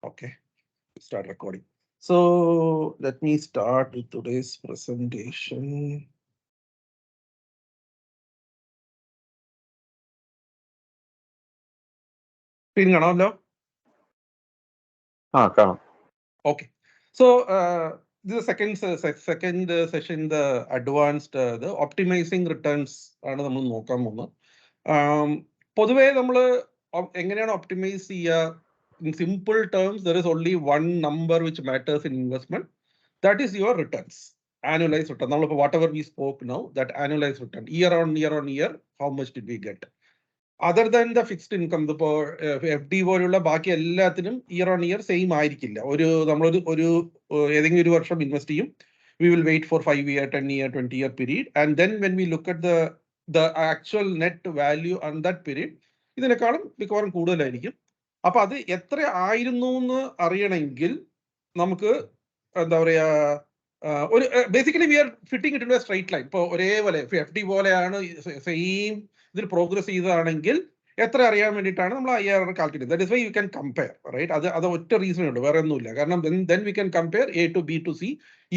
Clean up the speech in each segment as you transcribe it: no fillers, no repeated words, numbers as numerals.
Okay, start recording. So let me start with today's presentation. Screen കാണാമല്ലോ? Okay. So this is second session, the advanced the optimizing returns ആണ് നമ്മൾ നോക്കാൻ പോകുന്നത്. പൊതുവേ നമ്മൾ എങ്ങനെയാണ് ഒപ്റ്റിമൈസ് ചെയ്യുക? In simple terms, there is only one number which matters in investment. That is your returns, annualized return. Now, whatever we spoke now, that annualized return, year on year, how much did we get? Other than the fixed income, ഇപ്പോൾ F D പോലുള്ള ബാക്കി എല്ലാത്തിനും year on year same ആയിരിക്കില്ല. നമ്മളൊരു ഏതെങ്കിലും ഒരു വർഷം invest ചെയ്യും. We will wait for 5 year, 10 year, 20 year period. And then when we look at the actual net value on that period, ഇതിനേക്കാളും മിക്കവാറും കൂടുതലായിരിക്കും. അപ്പൊ അത് എത്ര ആയിരുന്നു എന്ന് അറിയണമെങ്കിൽ നമുക്ക് എന്താ പറയാ, ഒരു basically we are fitting it in a straight line. ഇപ്പോൾ ഒരേപോലെ എഫ് ഡി പോലെയാണ് സെയിം ഇതിൽ പ്രോഗ്രസ് ചെയ്തതാണെങ്കിൽ എത്ര അറിയാൻ വേണ്ടിയിട്ടാണ് നമ്മൾ IRR calculate. That is why you can compare, right? അത് ഒറ്റ റീസണേ ഉള്ളൂ, വേറെ ഒന്നുമില്ല. കാരണം then we can compare A to B to C,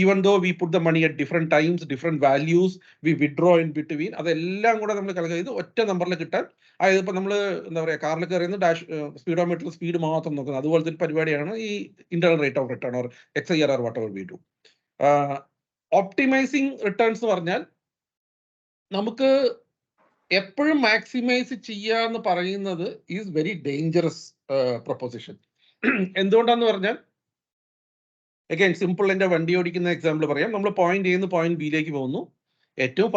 even though we put the money at different times, different values, we withdraw in between. അതെല്ലാം കൂടെ നമ്മൾ calculate ചെയ്ത് ഒറ്റ നമ്പറിൽ കിട്ടാൻ. അതായത് ഇപ്പം നമ്മൾ എന്താ പറയുക, കാറിൽ കയറിയുന്ന ഡാഷ് സ്പീഡോമീറ്ററിൽ സ്പീഡ് മാത്രം നോക്കുന്നത്, അതുപോലത്തെ ഒരു പരിപാടിയാണ് ഈ internal rate of written or XIRR whatever we do. Optimising returns എന്ന് പറഞ്ഞാൽ നമുക്ക് എപ്പോഴും മാക്സിമൈസ് ചെയ്യാന്ന് പറയുന്നത് ഈസ് വെരി ഡേഞ്ചറസ് പ്രൊപ്പോസിഷൻ. എന്തുകൊണ്ടാന്ന് പറഞ്ഞാൽ, അഗൈൻ സിമ്പിൾ, എൻ്റെ വണ്ടി ഓടിക്കുന്ന എക്സാമ്പിൾ പറയാം. നമ്മൾ പോയിന്റ് എന്ന് പോയിന്റ് ബിയിലേക്ക് പോകുന്നു. ഏറ്റവും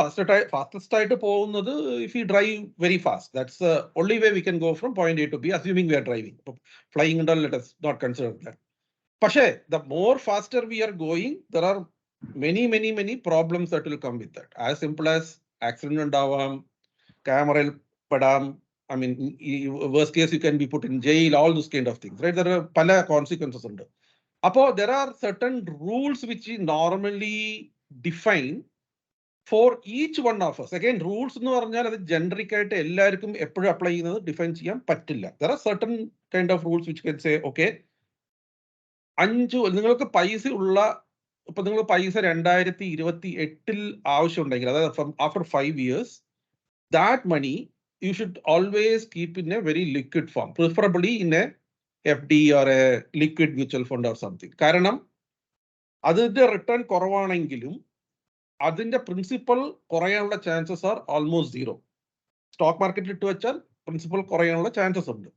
ഫാസ്റ്റസ്റ്റ് ആയിട്ട് പോകുന്നത് if you drive very fast, that's the only way we can go from point A to B, assuming we are driving. Flying ഉണ്ടോ, let us not consider that. പക്ഷേ the more faster we are going, there are many problems that will come with that. As simple as accident ഉണ്ടാവാം, ക്യാമറയിൽ പെടാം, I mean, worst case you can be put in jail, all those kind of things, right? There are പല consequences ഉണ്ട്. അപ്പോൾ there are certain rules which we normally define for each one of us. Again, rules എന്ന് പറഞ്ഞാൽ അത് generic ആയിട്ട് എല്ലാവർക്കും എപ്പോഴും apply ചെയ്യുന്നത് ഡിഫൈൻ ചെയ്യാൻ പറ്റില്ല. There are certain kind of rules which can say, okay, നിങ്ങൾക്ക് പൈസ ഉള്ള, ഇപ്പൊ നിങ്ങൾ പൈസ 2028 ആവശ്യമുണ്ടെങ്കിൽ, അതായത് after 5 years, that money you should always keep in a very liquid form, preferably in a FD or a liquid mutual fund or something. കാരണം അതിന്റെ റിട്ടേൺ കുറവാണെങ്കിലും അതിന്റെ പ്രിൻസിപ്പൽ കുറയാനുള്ള chances are almost zero. Stock മാർക്കറ്റിൽ ഇട്ട് വെച്ചാൽ principal കുറയാനുള്ള chances ഉണ്ട്.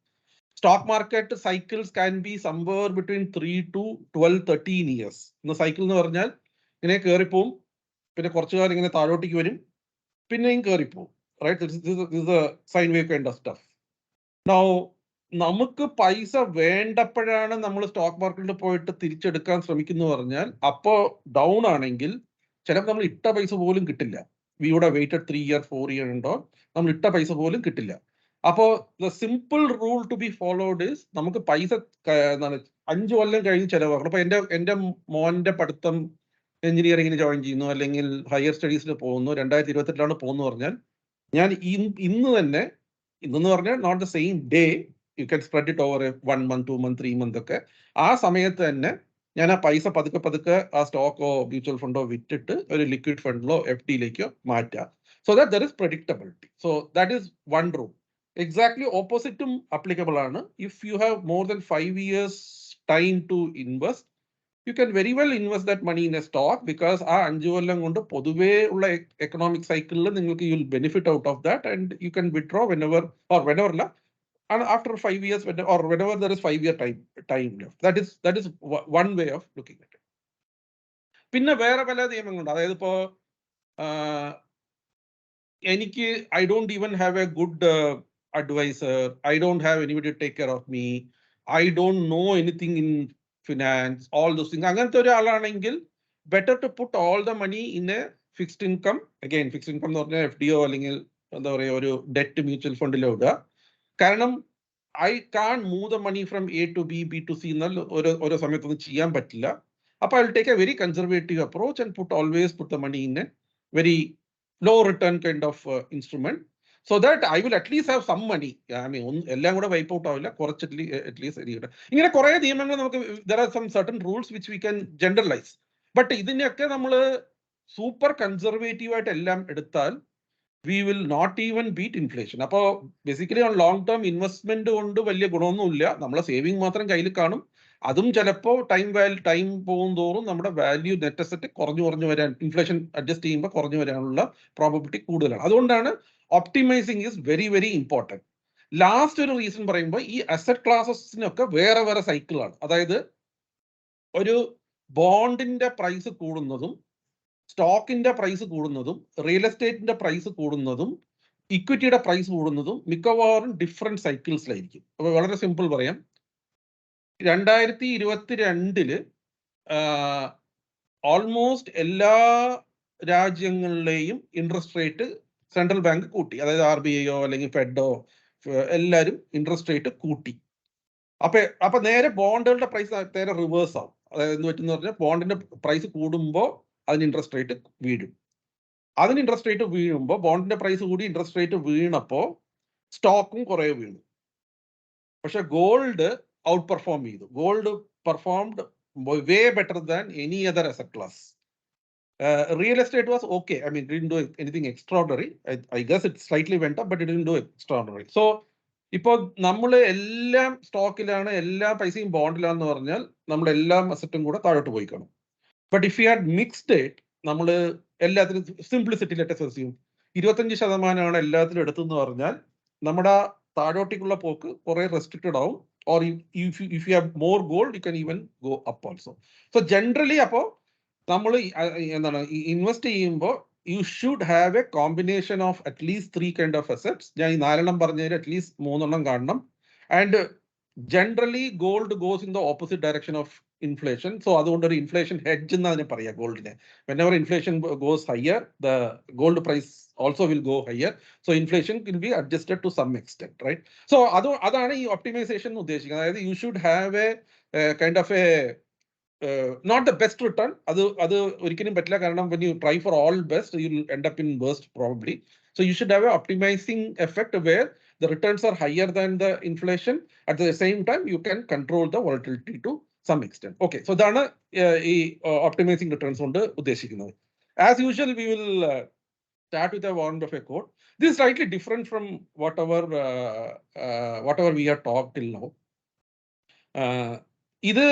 Stock market cycles can be somewhere between 3 to 12-13 years. ഇന്ന് സൈക്കിൾ എന്ന് പറഞ്ഞാൽ ഇങ്ങനെ കയറിപ്പോവും, പിന്നെ കുറച്ചു കാലം ഇങ്ങനെ താഴോട്ടേക്ക് വരും, പിന്നെയും കയറിപ്പോവും, right? This is a sine wave kind of stuff. Now, നമുക്ക് പൈസ വേണ്ടപ്പോഴാണ് നമ്മൾ സ്റ്റോക്ക് മാർക്കറ്റിൽ പോയിട്ട് തിരിച്ചെടുക്കാൻ ശ്രമിക്കുന്നു പറഞ്ഞാൽ, അപ്പോൾ ഡൗൺ ആണെങ്കിൽ ചിലപ്പോൾ നമ്മൾ ഇട്ട പൈസ പോലും കിട്ടില്ല. We would have waited 3 year 4 year ഉണ്ടോ, നമ്മൾ ഇട്ട പൈസ പോലും കിട്ടില്ല. അപ്പോൾ the simple rule two be followed is, നമുക്ക് പൈസ 5 കൊല്ലം കഴിഞ്ഞ് ചിലവാക്കണം. അപ്പൊ എൻ്റെ മോന്റെ പഠിത്തം എഞ്ചിനീയറിംഗിന് ജോയിൻ ചെയ്യുന്നു, അല്ലെങ്കിൽ ഹയർ സ്റ്റഡീസിന് പോകുന്നു, 2028 പോകുന്നു പറഞ്ഞാൽ, ഞാൻ ഇന്ന് തന്നെ, ഇന്നെന്ന് പറഞ്ഞാൽ not the same day, you can spread it over 1 month 2 month 3 month ഒക്കെ, ആ സമയത്ത് തന്നെ ഞാൻ ആ പൈസ പതുക്കെ ആ സ്റ്റോക്കോ മ്യൂച്വൽ ഫണ്ടോ വിറ്റിട്ട് ഒരു ലിക്വിഡ് ഫണ്ടിലോ FDയിലേക്കോ മാറ്റാം. So that there is predictability. So that is one rule. Exactly ഓപ്പോസിറ്റും അപ്ലിക്കബിൾ ആണ്. If you have more than 5 years time to invest, you can very well invest that money in a stock, because ആ 5 കൊല്ലം കൊണ്ട് പൊതുവേ ഉള്ള economic സൈക്കിളിൽ നിങ്ങൾക്ക് you will benefit out of that, and you can withdraw whenever അല്ല, after 5 years or whenever there is 5 year time left. That is one way of looking at it. പിന്നെ വേറെ പല നിയമങ്ങളുണ്ട്. അതായത് ഇപ്പോ എനിക്ക് I don't even have a good advisor, I don't have anybody to take care of me, I don't know anything in finance, all those things. അങ്ങനത്തെ ഒരാളാണെങ്കിൽ better to put all the money in a fixed income. Again, fixed income എന്ന് പറഞ്ഞാൽ FDO അല്ലെങ്കിൽ എന്താ പറയുക, ഒരു debt mutual ഫണ്ടിലോ ഇടുക. കാരണം I can't move the money from A to B, B to C എന്നാൽ ഓരോ സമയത്തൊന്നും ചെയ്യാൻ പറ്റില്ല. അപ്പോൾ I will take a very conservative approach and always put the money in a very low return kind of instrument. So that I will at least have some money. I mean, എല്ലാം കൂടെ wipe out ആവില്ല, കുറച്ച് at least ഇരിക്കട്ടെ. ഇങ്ങനെ കുറെ നിയമങ്ങൾ നമുക്ക്, there are some certain rules which we can generalize. But ഇതിനെയൊക്കെ നമ്മൾ സൂപ്പർ കൺസർവേറ്റീവ് ആയിട്ട് എല്ലാം എടുത്താൽ we will not even beat inflation. അപ്പോൾ basically on long term investment കൊണ്ട് വലിയ ഗുണമൊന്നുമില്ല. നമ്മളെ സേവിങ് മാത്രം കയ്യിൽ കാണും. അതും ചിലപ്പോൾ ടൈം പോകും തോറും നമ്മുടെ വാല്യൂ നെറ്റ് അസറ്റ് കുറഞ്ഞു വരാൻ, ഇൻഫ്ലേഷൻ അഡ്ജസ്റ്റ് ചെയ്യുമ്പോൾ കുറഞ്ഞു വരാനുള്ള പ്രോബബിലിറ്റി കൂടുതലാണ്. അതുകൊണ്ടാണ് optimising is very very important. Last ഒരു റീസൺ പറയുമ്പോൾ ഈ അസറ്റ് ക്ലാസസിനൊക്കെ വേറെ വേറെ സൈക്കിളാണ്. അതായത് ഒരു ബോണ്ടിന്റെ പ്രൈസ് കൂടുന്നതും സ്റ്റോക്കിന്റെ പ്രൈസ് കൂടുന്നതും റിയൽ എസ്റ്റേറ്റിന്റെ പ്രൈസ് കൂടുന്നതും ഇക്വിറ്റിയുടെ പ്രൈസ് കൂടുന്നതും മിക്കവാറും ഡിഫറെന്റ് സൈക്കിൾസിലായിരിക്കും. അപ്പോൾ വളരെ സിമ്പിൾ പറയാം, 2022 ഓൾമോസ്റ്റ് എല്ലാ രാജ്യങ്ങളിലെയും ഇൻട്രസ്റ്റ് റേറ്റ് സെൻട്രൽ ബാങ്ക് കൂട്ടി. അതായത് RBIയോ അല്ലെങ്കിൽ ഫെഡോ എല്ലാവരും ഇൻട്രസ്റ്റ് റേറ്റ് കൂട്ടി. അപ്പൊ നേരെ ബോണ്ടുകളുടെ പ്രൈസ് നേരെ റിവേഴ്സ് ആവും. അതായത് എന്ന് പറ്റുന്ന പറഞ്ഞാൽ ബോണ്ടിന്റെ പ്രൈസ് കൂടുമ്പോൾ അതിന് ഇൻട്രസ്റ്റ് റേറ്റ് വീഴും. അതിന് ഇൻട്രസ്റ്റ് റേറ്റ് വീഴുമ്പോൾ ബോണ്ടിന്റെ പ്രൈസ് കൂടി ഇൻട്രസ്റ്റ് റേറ്റ് വീണപ്പോൾ സ്റ്റോക്കും കുറെ വീണു. പക്ഷെ ഗോൾഡ് ഔട്ട് പെർഫോം ചെയ്തു. Gold performed way better than any other asset class. Real estate was okay. I mean, it didn't do anything extraordinary. I guess it slightly went up, but it didn't do extraordinary. So, ഇപ്പോൾ നമ്മൾ എല്ലാം സ്റ്റോക്കിലാണ്, എല്ലാ പൈസയും ബോണ്ടിലാന്ന് പറഞ്ഞാൽ നമ്മൾ എല്ലാ അസറ്റും കൂടെ താഴോട്ട് പോയി കാണും. But if you had mixed it, നമ്മൾ എല്ലാത്തിനും സിംപ്ലിസിറ്റി ലെറ്റസ് ചെയ്യും 25% എല്ലാത്തിലും എടുത്തെന്ന് പറഞ്ഞാൽ നമ്മുടെ താഴോട്ടേക്കുള്ള പോക്ക് കുറെ റെസ്ട്രിക്റ്റഡ് ആവും. Or if you have more gold you can even go up also. So generally അപ്പോൾ നമ്മൾ എന്താണ് ഇൻവെസ്റ്റ് ചെയ്യുമ്പോൾ you should have a combination of at least 3 kind of assets. ഞാൻ ഈ 4 പറഞ്ഞതിൽ അറ്റ്ലീസ്റ്റ് 3 കാണണം. And generally gold goes in the opposite direction of inflation. So അതുകൊണ്ട് ഒരു ഇൻഫ്ലേഷൻ ഹെഡ്ജ് എന്ന് അതിനെ പറയാം ഗോൾഡിനെ. Whenever inflation goes higher, the gold price also will go higher. So inflation will be adjusted to some extent, right? So അതാണ് ഈ optimisation ഉദ്ദേശിക്കുന്നത്. അതായത് you should have a kind of a not the best return. അത് ഒരിക്കലും പറ്റില്ല. കാരണം when you try for all best, you'll end up in worst probably. So you should have an optimizing effect where the returns are higher than the inflation. At the same time, you can control the volatility to some extent. Okay, so ഇതാണ് ഈ optimizing returns കൊണ്ട് ഉദ്ദേശിക്കുന്നത്. As usual, we will start with a Warren Buffett quote. This is slightly different from whatever we have talked till now. ഇത്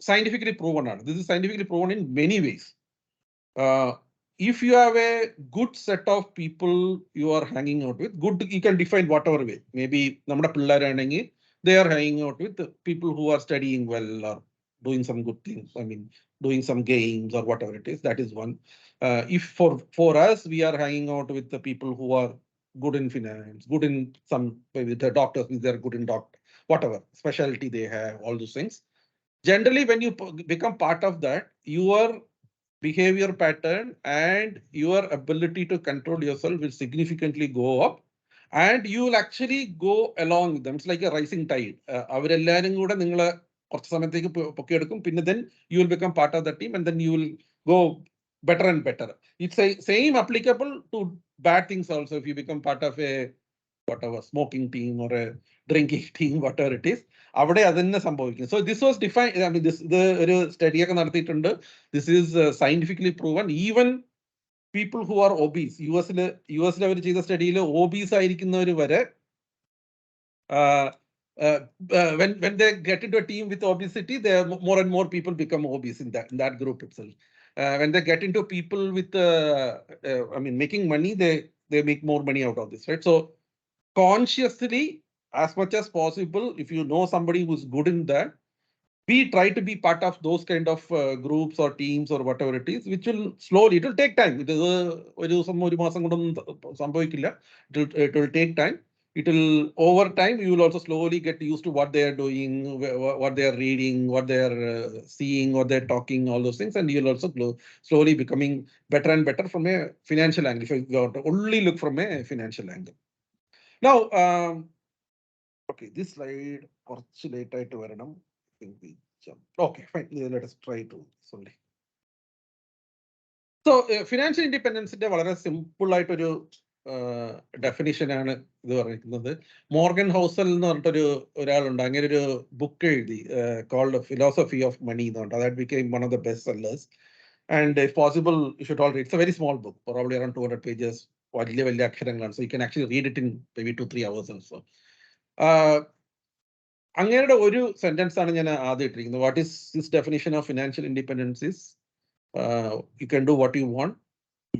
scientifically proven. This is scientifically proven in many ways. If you have a good set of people you are hanging out with, good, you can define whatever way. Maybe nammude pillaraaningi they are hanging out with people who are studying well or doing some good things. I mean, doing some games or whatever it is. That is one. If for us, we are hanging out with the people who are good in finance, good in some, maybe the doctors, they are good in doctor, whatever specialty they have, all those things. Generally, when you become part of that, your behavior pattern and your ability to control yourself will significantly go up, and you will actually go along with them. It's like a rising tide. അവരെല്ലാരും കൂടെ നിങ്ങളെ കുറച്ച് സമയത്തേക്ക് പൊക്കിയെടുക്കും. പിന്നെ then you will become part of the team, and then you will go better and better. It's same applicable to bad things also. If you become part of a whatever smoking team or a drinking team, whatever it is, അവിടെ അതന്നെ സംഭവിക്കും. So this was define. I mean ഇത് ഒരു സ്റ്റഡിയൊക്കെ നടത്തിയിട്ടുണ്ട്. This is scientifically proven. Even people who are obese, യുഎസിൽ അവർ ചെയ്ത സ്റ്റഡിയിൽ obese ആയിരിക്കുന്നവർ വരെ when they get into a team with obesity, there more and more people become obese in that group itself. When they get into people with I mean making money, they make more money out of this, right? So consciously, as much as possible, if you know somebody who's good in that, we try to be part of those kind of groups or teams or whatever it is, which will slowly, it will take time. It is ഒരു മാസം കൊണ്ടൊന്നും സംഭവിക്കില്ല. It will take time. It will, over time, you will also slowly get used to what they are doing, what they are reading, what they are seeing, what they are talking, all those things, and you will also slowly becoming better and better from a financial angle. If you only look from a financial angle. Now, okay, this slide കുറച്ച് late ആയിട്ട് വരണം. Okay, fine. Let us try to solve. So, financial independence വളരെ simple ആയിട്ടൊരു ഡെഫിനിഷനാണ് ഇത് പറയുന്നത്. Morgan ഹൗസൽ എന്ന് പറഞ്ഞിട്ടൊരു ഒരാളുണ്ട്, അങ്ങനെ ഒരു ബുക്ക് എഴുതി കോൾഡ് ഫിലോസഫി ഓഫ് മണി എന്ന് പറഞ്ഞിട്ട്. That became one of the best sellers. And if possible, you should all read. It's a very small book, probably around 200 pages. വലിയ വലിയ അക്ഷരങ്ങളാണ്. So you can actually read it in maybe 2-3 hours also. അങ്ങയുടെ ഒരു sentence ആണ് ഞാൻ ആദ്യം ഇട്ടിരിക്കുന്നത്. What is this definition of financial independence is you can do what you want,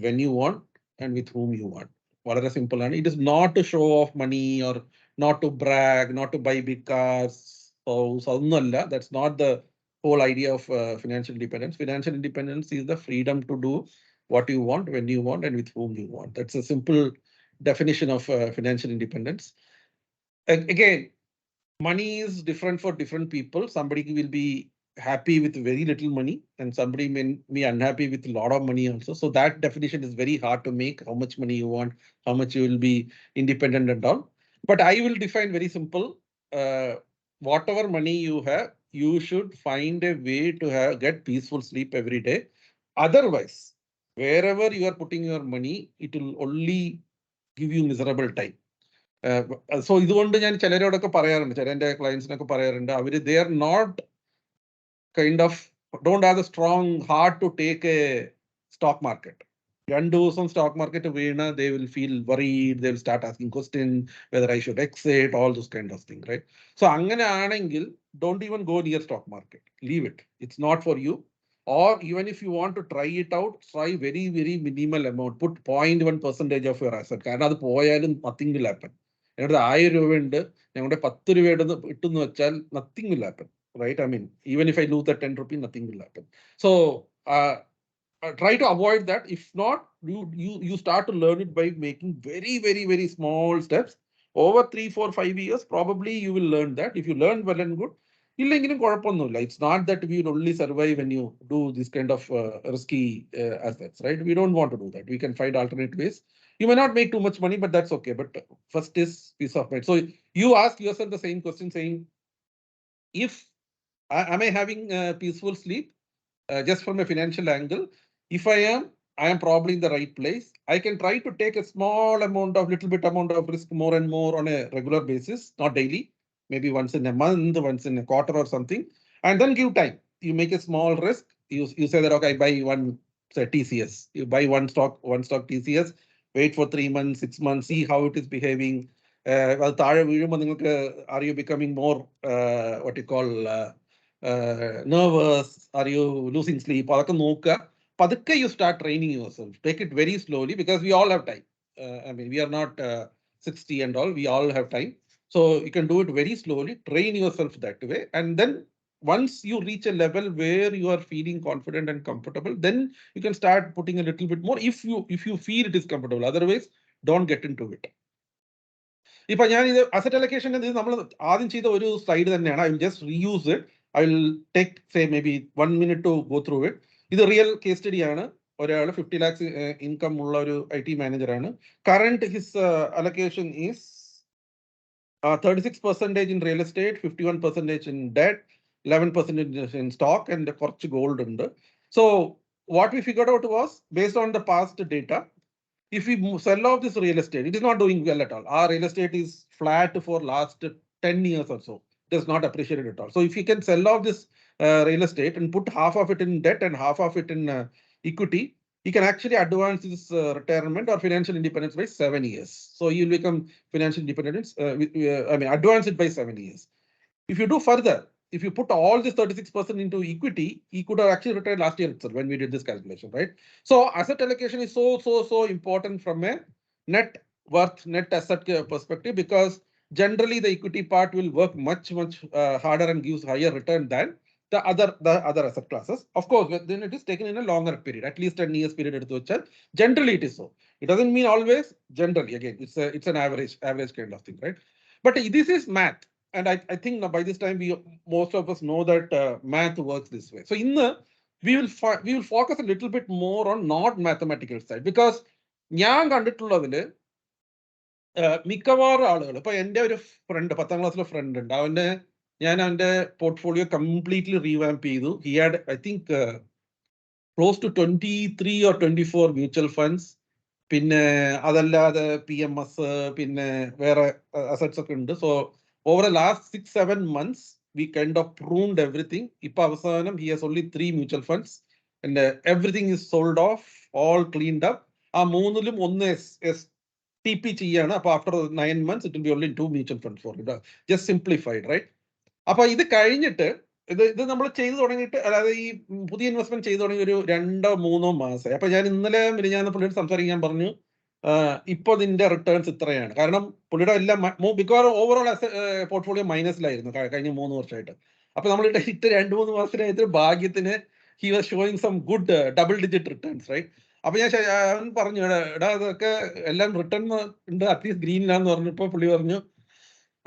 when you want and with whom you want. വളരെ simple ആണ്. It is not to show off money or not to brag, not to buy big cars, അതൊന്നുമല്ല. That's not the whole idea of financial independence. Financial independence is the freedom to do what you want, when you want, and with whom you want. That's a simple definition of financial independence. Again, money is different for different people. Somebody will be happy with very little money, and somebody may be unhappy with a lot of money also. So that definition is very hard to make. How much money you want, how much you will be independent and all. But I will define very simple. Whatever money you have, you should find a way to get peaceful sleep every day. Otherwise, wherever you are putting your money, it will only give you miserable time. So ഇതുകൊണ്ട് ഞാൻ ചിലരോടൊക്കെ പറയാറുണ്ട്, ചില എൻ്റെ ക്ലയൻസിനൊക്കെ പറയാറുണ്ട്, അവർ they are not kind of don't have the strong heart to take a stock market. 2 ദിവസം stock market വീണ് they will feel worried, they will start asking questions whether I should exit, all those kind of things, right? So അങ്ങനെ ആണെങ്കിൽ don't even go near stock market. Leave it. It's not for you. Or even if you want to try it out, try very, very minimal amount. Put 0.1% of your asset. കാരണം അത് പോയാലും nothing will happen. ഞങ്ങളുടെ 1000 രൂപ ഉണ്ട്, ഞങ്ങളുടെ 10 രൂപ ഇട്ടെന്ന് വെച്ചാൽ nothing will happen, right? I mean, even if I lose that 10 rupees, nothing will happen. So try to avoid that. If not, you start to learn it by making very, very, very small steps. Over 3, 4, 5 years, probably you will learn that. If you learn well and good, ഇല്ലെങ്കിലും കുഴപ്പമൊന്നുമില്ല. It's not that we will only survive when you do this kind of risky assets, right? We don't want to do that. We can find alternate ways. You may not make too much money, but that's okay. But first is peace of mind. So you ask yourself the same question, saying, if am I having peaceful sleep just from a financial angle? If I am probably in the right place. I can try to take a small amount of little bit amount of risk more and more on a regular basis, not daily, maybe once in a month, once in a quarter or something, and then give time. You make a small risk. You say that, okay, I buy one, say TCS. You buy one stock TCS, wait for 3 months, 6 months, see how it is behaving. Are you becoming more what you call nervous? Are you losing sleep? Padukka you start training yourself. Take it very slowly, because we all have time. I mean, we are not 60 and all. We all have time. So you can do it very slowly. Train yourself that way. And then once you reach a level where you are feeling confident and comfortable, then you can start putting a little bit more if you feel it is comfortable. Otherwise, don't get into it. ഇപ്പൊ ഞാൻ ഇത് asset allocation നമ്മൾ ആദ്യം ചെയ്ത ഒരു slide തന്നെയാണ്. I will just reuse it. I will take say maybe 1 minute to go through it. ഇത് real case study ആണ്. ഒരാൾ 50 lakhs ഇൻകം ഉള്ള ഒരു IT മാനേജറാണ്. Current his allocation is 36% in real estate, 51% in debt, 11% in stock, and കുറച്ച് gold ഉണ്ട്. So what we figured out was, based on the past data, if we sell off this real estate, it is not doing well at all. Our real estate is flat for last 10 years or so. It is not appreciated at all. So if you can sell off this real estate and put half of it in debt and half of it in equity, you can actually advance this retirement or financial independence by 7 years. So you'll become financial independence, advance it by 7 years. If you do further, if you put all this 36% into equity, he could have actually retired last year itself when we did this calculation, right? So asset allocation is so important from a net worth, net asset perspective, because generally the equity part will work much harder and gives higher return than the other asset classes. Of course, then it is taken in a longer period, at least 10 years period. Generally it is so. It doesn't mean always. Generally, again, it's an average kind of thing, right? But this is math. And I think by this time most of us know that math works this way. So we will focus a little bit more on not mathematical side, because ഞാൻ കണ്ടിട്ടുള്ളതില് മിക്കവാറും ആളുകൾ, ഇപ്പൊ എൻ്റെ ഒരു front 10th ക്ലാസ്സിലെ front ഉണ്ട്, ഞാൻ അവന്റെ പോർട്ട്ഫോളിയോ കംപ്ലീറ്റ്ലി റീവാമ്പ് ചെയ്തു. He had I think close to 23 or 24 mutual funds, പിന്നെ അതല്ലാതെ PMS, പിന്നെ വേറെ അസറ്റ്സ് ഒക്കെ ഉണ്ട്. So over the last 6-7 months we kind of pruned everything. ഇപ്പൊ അവസാനം he has only 3 mutual funds and everything is sold off, all cleaned up. ആ മൂന്നിലും ഒന്ന് STP ചെയ്യാണ്. അപ്പൊ after 9 months it will be only 2 mutual funds for it. Just simplified, right? അപ്പൊ ഇത് കഴിഞ്ഞിട്ട് ഇത് നമ്മൾ ചെയ്തു തുടങ്ങിയിട്ട്, അതായത് ഈ പുതിയ ഇൻവെസ്റ്റ്മെന്റ് ചെയ്തു തുടങ്ങി ഒരു 2-3 മാസമായി. അപ്പൊ ഞാൻ ഇന്നലെ ഞാൻ പുള്ളിയോട് സംസാരിക്കാൻ പറഞ്ഞു, ഇപ്പൊ ഇതിന്റെ റിട്ടേൺസ് ഇത്രയാണ്. കാരണം പുള്ളിയുടെ എല്ലാം ബിക്കോസ് ഓവറോൾ പോർട്ട്ഫോളിയോ മൈനസിലായിരുന്നു കഴിഞ്ഞ 3 വർഷമായിട്ട്. അപ്പൊ നമ്മൾ ഇട്ട് 2-3 മാസത്തിനായിട്ട് ഭാഗ്യത്തിന് he was showing some good double digit returns, right? അപ്പൊ ഞാൻ പറഞ്ഞു, എടാ അതൊക്കെ എല്ലാം റിട്ടേൺ ഉണ്ട്, അറ്റ്ലീസ്റ്റ് ഗ്രീനിലാന്ന് പറഞ്ഞപ്പോ പുള്ളി പറഞ്ഞു,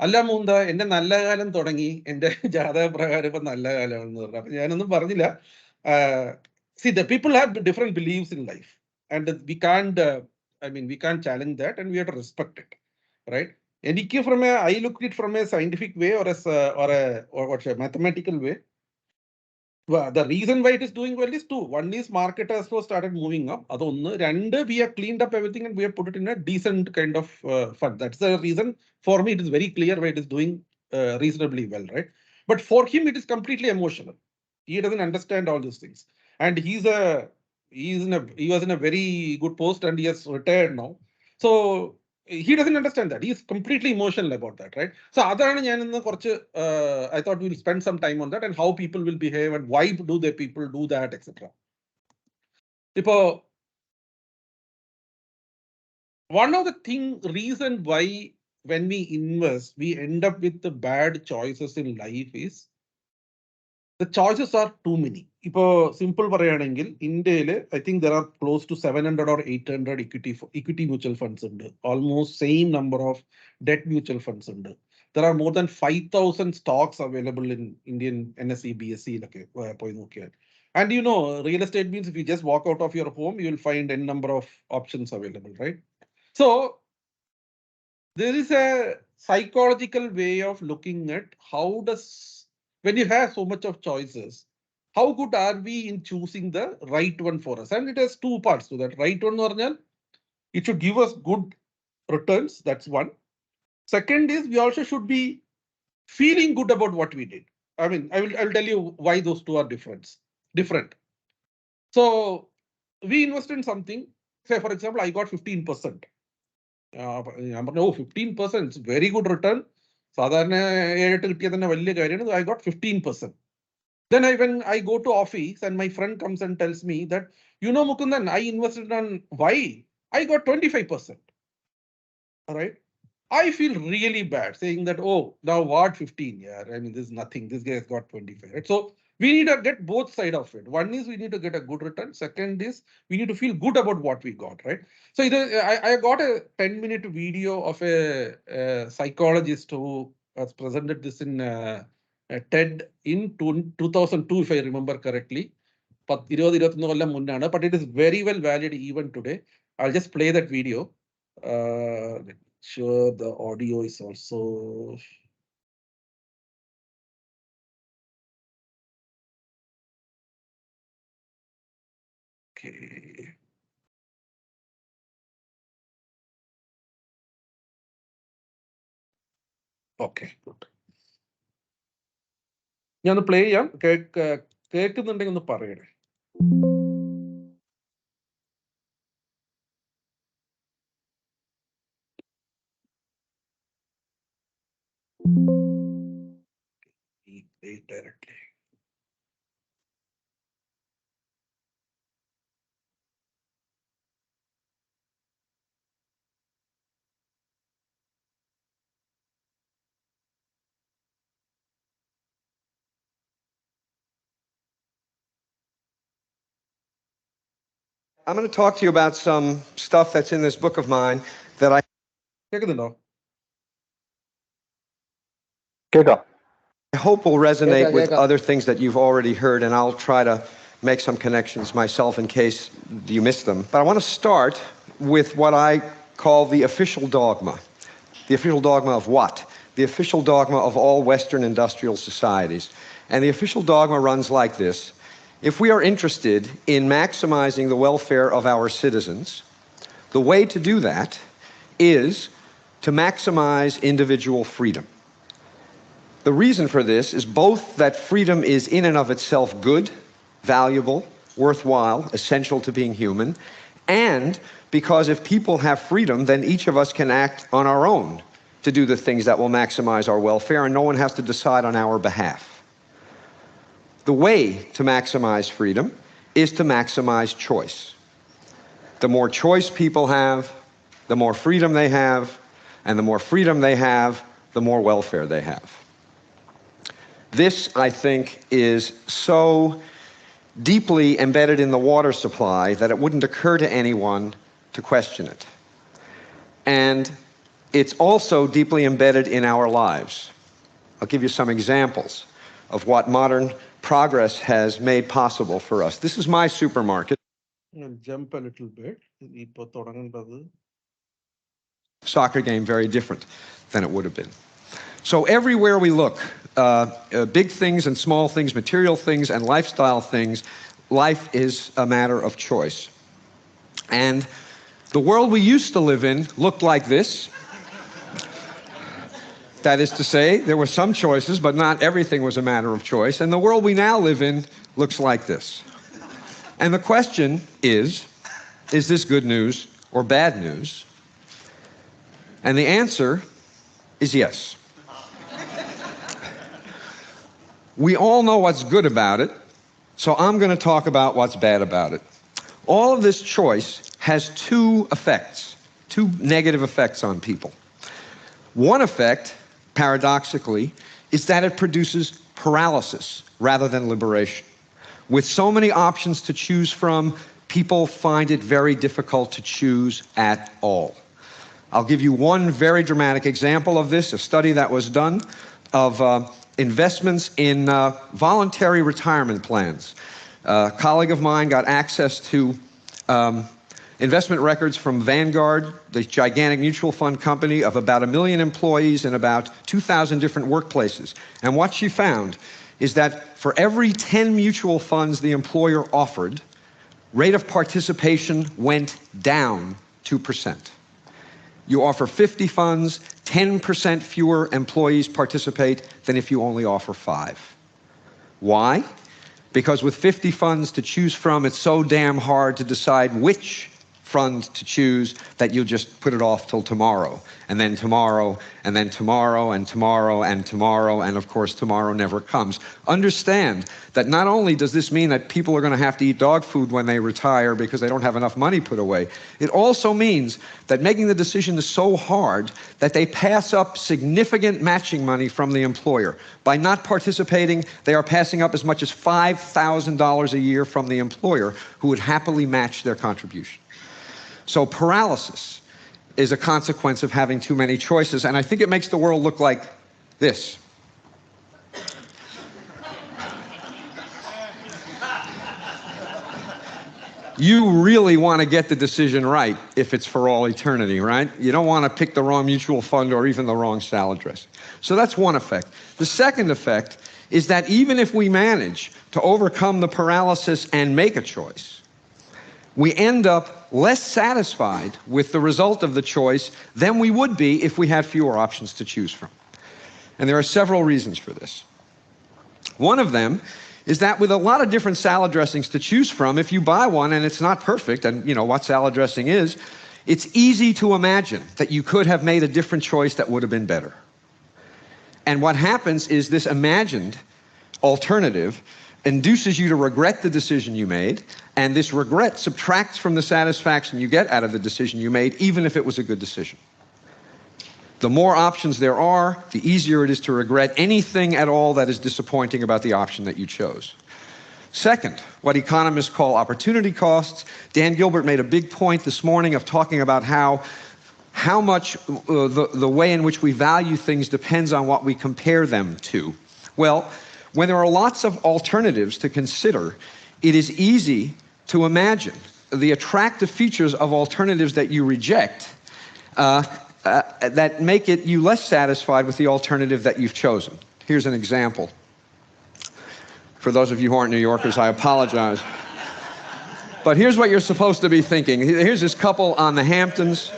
അല്ല മൂന്ത, എന്റെ നല്ല കാലം തുടങ്ങി, എന്റെ ജാതക പ്രകാരം ഇപ്പൊ നല്ല കാലമാണെന്ന് പറഞ്ഞു. അപ്പൊ ഞാനൊന്നും പറഞ്ഞില്ല. See, the people have different beliefs in life and we can't we can't challenge that and we have to respect it, right? എനിക്ക് I look at it from a scientific way or a mathematical way. Well, the reason why it is doing well is two. One is market has started moving up. That's one. And we have cleaned up everything and we have put it in a decent kind of fund. That's the reason. For me, it is very clear why it is doing reasonably well, right? But for him, it is completely emotional. He doesn't understand all these things. And he was in a very good post and he has retired now. So he doesn't understand that. He is completely emotional about that, right? So I thought we'll spend some time on that and how people will behave and why do the people do that, etc. One of the reason why when we invest, we end up with the bad choices in life is the choices are too many. Simple പറയാണെങ്കിൽ ഇന്ത്യയിൽ I think there are close to 700 or 800 equity mutual funds ഉണ്ട്. Almost same number of debt mutual funds ഉണ്ട്. There are more than 5,000 stocks available in Indian NSE, BSE ലൊക്കെ പോയി നോക്കിയാൽ. And real estate means if you just walk out of your home, you will find n number of options available, right? So there is a psychological way of looking at when you have so much of choices, how good are we in choosing the right one for us? And it has two parts to that. Right one, it should give us good returns. That's one. Second is we also should be feeling good about what we did. I mean, I'll tell you why those two are different. So we invest in something. Say, for example, I got 15%. 15%, very good return. സാധാരണ 7-8 കിട്ടിയ തന്നെ വലിയ കാര്യമാണ്. I got 15%. Then when I go to office and my friend comes and tells me that, Mukundan, I invested on why? I got 25%. All right. I feel really bad saying that, oh, now what 15? Yeah, I mean, this is nothing. This guy has got 25. Right? So we need to get both sides of it. One is we need to get a good return. Second is we need to feel good about what we got, right? So I got a 10-minute video of a psychologist who has presented this in TED in 2002, if I remember correctly. But it is very well valid even today. I'll just play that video. Sure, the audio is also okay. Okay, good. ഞാൻ play ചെയ്യാം. കേൾക്കുന്നുണ്ടെങ്കിൽ ഒന്ന് പറയണേ. Directly. I'm going to talk to you about some stuff that's in this book of mine that I hope will resonate with other things that you've already heard, and I'll try to make some connections myself in case you missed them. But I want to start with what I call the official dogma. The official dogma of what? The official dogma of all Western industrial societies. And the official dogma runs like this. If we are interested in maximizing the welfare of our citizens, The way to do that is to maximize individual freedom. The reason for this is both that freedom is in and of itself good, valuable, worthwhile, essential to being human, and because if people have freedom, then each of us can act on our own to do the things that will maximize our welfare, and no one has to decide on our behalf. The way to maximize freedom is to maximize choice. The more choice people have, the more freedom they have, and the more freedom they have, the more welfare they have. This, I think, is so deeply embedded in the water supply that it wouldn't occur to anyone to question it. And it's also deeply embedded in our lives. I'll give you some examples of what modern progress has made possible for us. This is my supermarket. I'll jump a little bit. Soccer game, very different than it would have been. So everywhere we look, big things and small things, material things and lifestyle things, life is a matter of choice. And the world we used to live in looked like this. That is to say, there were some choices, but not everything was a matter of choice. And the world we now live in looks like this. And the question is this good news or bad news? And the answer is yes. We all know what's good about it, so I'm going to talk about what's bad about it. All of this choice has two negative effects on people. One effect, paradoxically, is that it produces paralysis rather than liberation. With so many options to choose from, people find it very difficult to choose at all. I'll give you one very dramatic example of this, a study that was done of investments in voluntary retirement plans. A colleague of mine got access to investment records from Vanguard, the gigantic mutual fund company of about 1 million employees in about 2,000 different workplaces. And what she found is that for every 10 mutual funds the employer offered, rate of participation went down 2%. You offer 50 funds, 10% fewer employees participate than if you only offer 5. Why? Because with 50 funds to choose from, it's so damn hard to decide which fund to choose that you'll just put it off till tomorrow, and then tomorrow, and then tomorrow, and tomorrow, and tomorrow, and of course tomorrow never comes. Understand that not only does this mean that people are going to have to eat dog food when they retire because they don't have enough money put away, it also means that making the decision is so hard that they pass up significant matching money from the employer. By not participating, they are passing up as much as $5,000 a year from the employer, who would happily match their contribution. So paralysis is a consequence of having too many choices, and I think it makes the world look like this. You really want to get the decision right if it's for all eternity, right? You don't want to pick the wrong mutual fund or even the wrong salad dressing. So that's one effect. The second effect is that even if we manage to overcome the paralysis and make a choice, we end up less satisfied with the result of the choice than we would be if we had fewer options to choose from. And there are several reasons for this. One of them is that with a lot of different salad dressings to choose from, if you buy one and it's not perfect, and you know what salad dressing is, it's easy to imagine that you could have made a different choice that would have been better. And what happens is this imagined alternative induces you to regret the decision you made, and this regret subtracts from the satisfaction you get out of the decision you made, even if it was a good decision. The more options there are, the easier it is to regret anything at all that is disappointing about the option that you chose. Second, what economists call opportunity costs. Dan Gilbert made a big point this morning of talking about how much the way in which we value things depends on what we compare them to. Well, when there are lots of alternatives to consider, it is easy to imagine the attractive features of alternatives that you reject that make you less satisfied with the alternative that you've chosen. Here's an example. For those of you who aren't New Yorkers, I apologize. But here's what you're supposed to be thinking. Here's this couple on the Hamptons.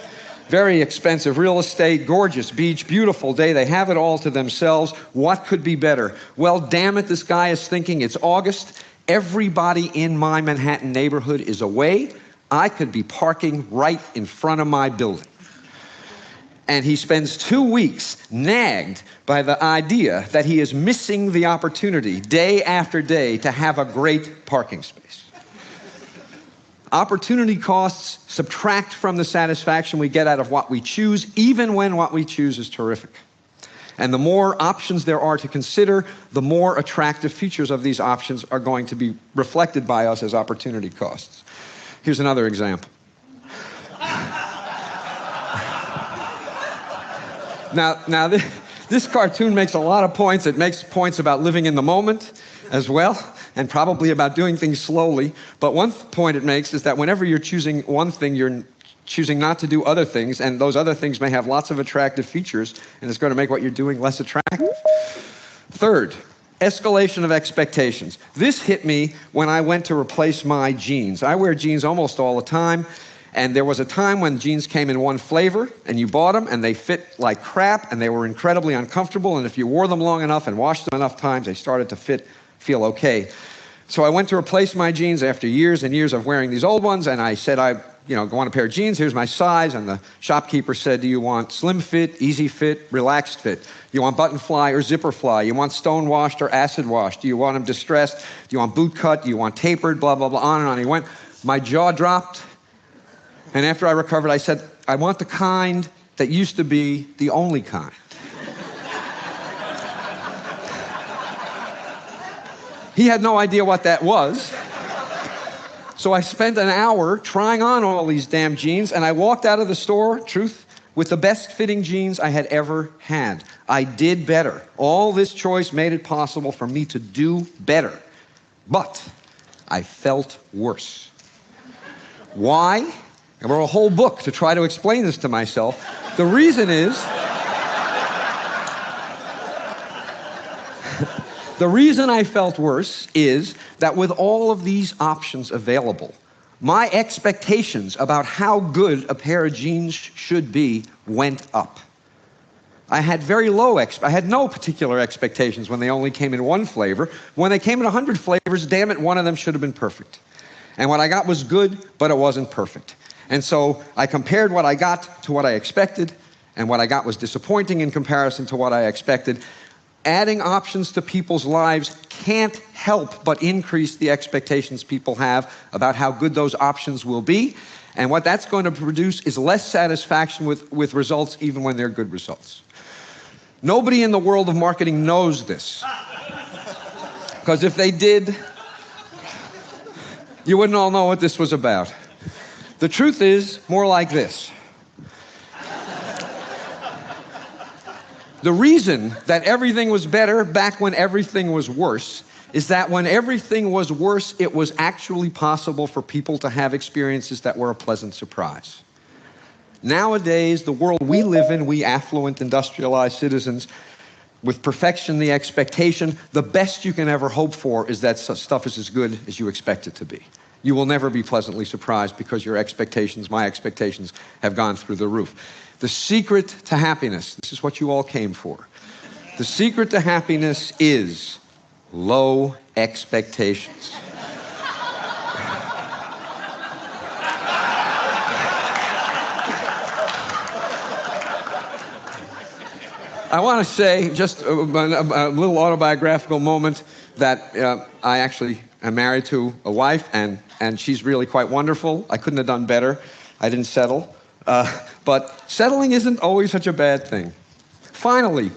Very expensive real estate, gorgeous beach, beautiful day. They have it all to themselves. What could be better? Well, damn it, this guy is thinking it's August. Everybody in my Manhattan neighborhood is away. I could be parking right in front of my building. And he spends 2 weeks nagged by the idea that he is missing the opportunity day after day to have a great parking space. Opportunity costs subtract from the satisfaction we get out of what we choose, even when what we choose is terrific. And the more options there are to consider, the more attractive features of these options are going to be reflected by us as opportunity costs. Here's another example. Now this cartoon makes a lot of points. It makes points about living in the moment as well, and probably about doing things slowly. But one point it makes is that whenever you're choosing one thing, you're choosing not to do other things, and those other things may have lots of attractive features, and it's going to make what you're doing less attractive. Third, escalation of expectations. This hit me when I went to replace my jeans. I wear jeans almost all the time, and there was a time when jeans came in one flavor, and you bought them, and they fit like crap, and they were incredibly uncomfortable, and if you wore them long enough and washed them enough times, they started to feel okay. So I went to replace my jeans after years and years of wearing these old ones, and I said, I want a pair of jeans, here's my size, and the shopkeeper said, do you want slim fit, easy fit, relaxed fit? Do you want button fly or zipper fly? You want stone washed or acid washed? Do you want them distressed? Do you want boot cut? Do you want tapered? Blah, blah, blah, on and on. He went. My jaw dropped, and after I recovered, I said, I want the kind that used to be the only kind. He had no idea what that was. So I spent an hour trying on all these damn jeans, and I walked out of the store, truth, with the best fitting jeans I had ever had. I did better. All this choice made it possible for me to do better. But I felt worse. Why? I wrote a whole book to try to explain this to myself. The reason is, the reason I felt worse is that with all of these options available, my expectations about how good a pair of jeans should be went up. I had I had no particular expectations when they only came in one flavor. When they came in 100 flavors, damn it, one of them should have been perfect. And what I got was good, but it wasn't perfect. And so I compared what I got to what I expected, and what I got was disappointing in comparison to what I expected. Adding options to people's lives can't help but increase the expectations people have about how good those options will be. And what that's going to produce is less satisfaction with results, even when they're good results. Nobody in the world of marketing knows this. Because if they did, you wouldn't all know what this was about. The truth is more like this. The reason that everything was better back when everything was worse is that when everything was worse, it was actually possible for people to have experiences that were a pleasant surprise. Nowadays, the world we live in, we affluent, industrialized citizens, with perfection, the expectation, the best you can ever hope for is that stuff is as good as you expect it to be. You will never be pleasantly surprised because your expectations, my expectations, have gone through the roof. The secret to happiness, this is what you all came for. The secret to happiness is low expectations. I want to say, just a little autobiographical moment, that I actually am married to a wife, and she's really quite wonderful. I couldn't have done better. I didn't settle. But settling isn't always such a bad thing. Finally,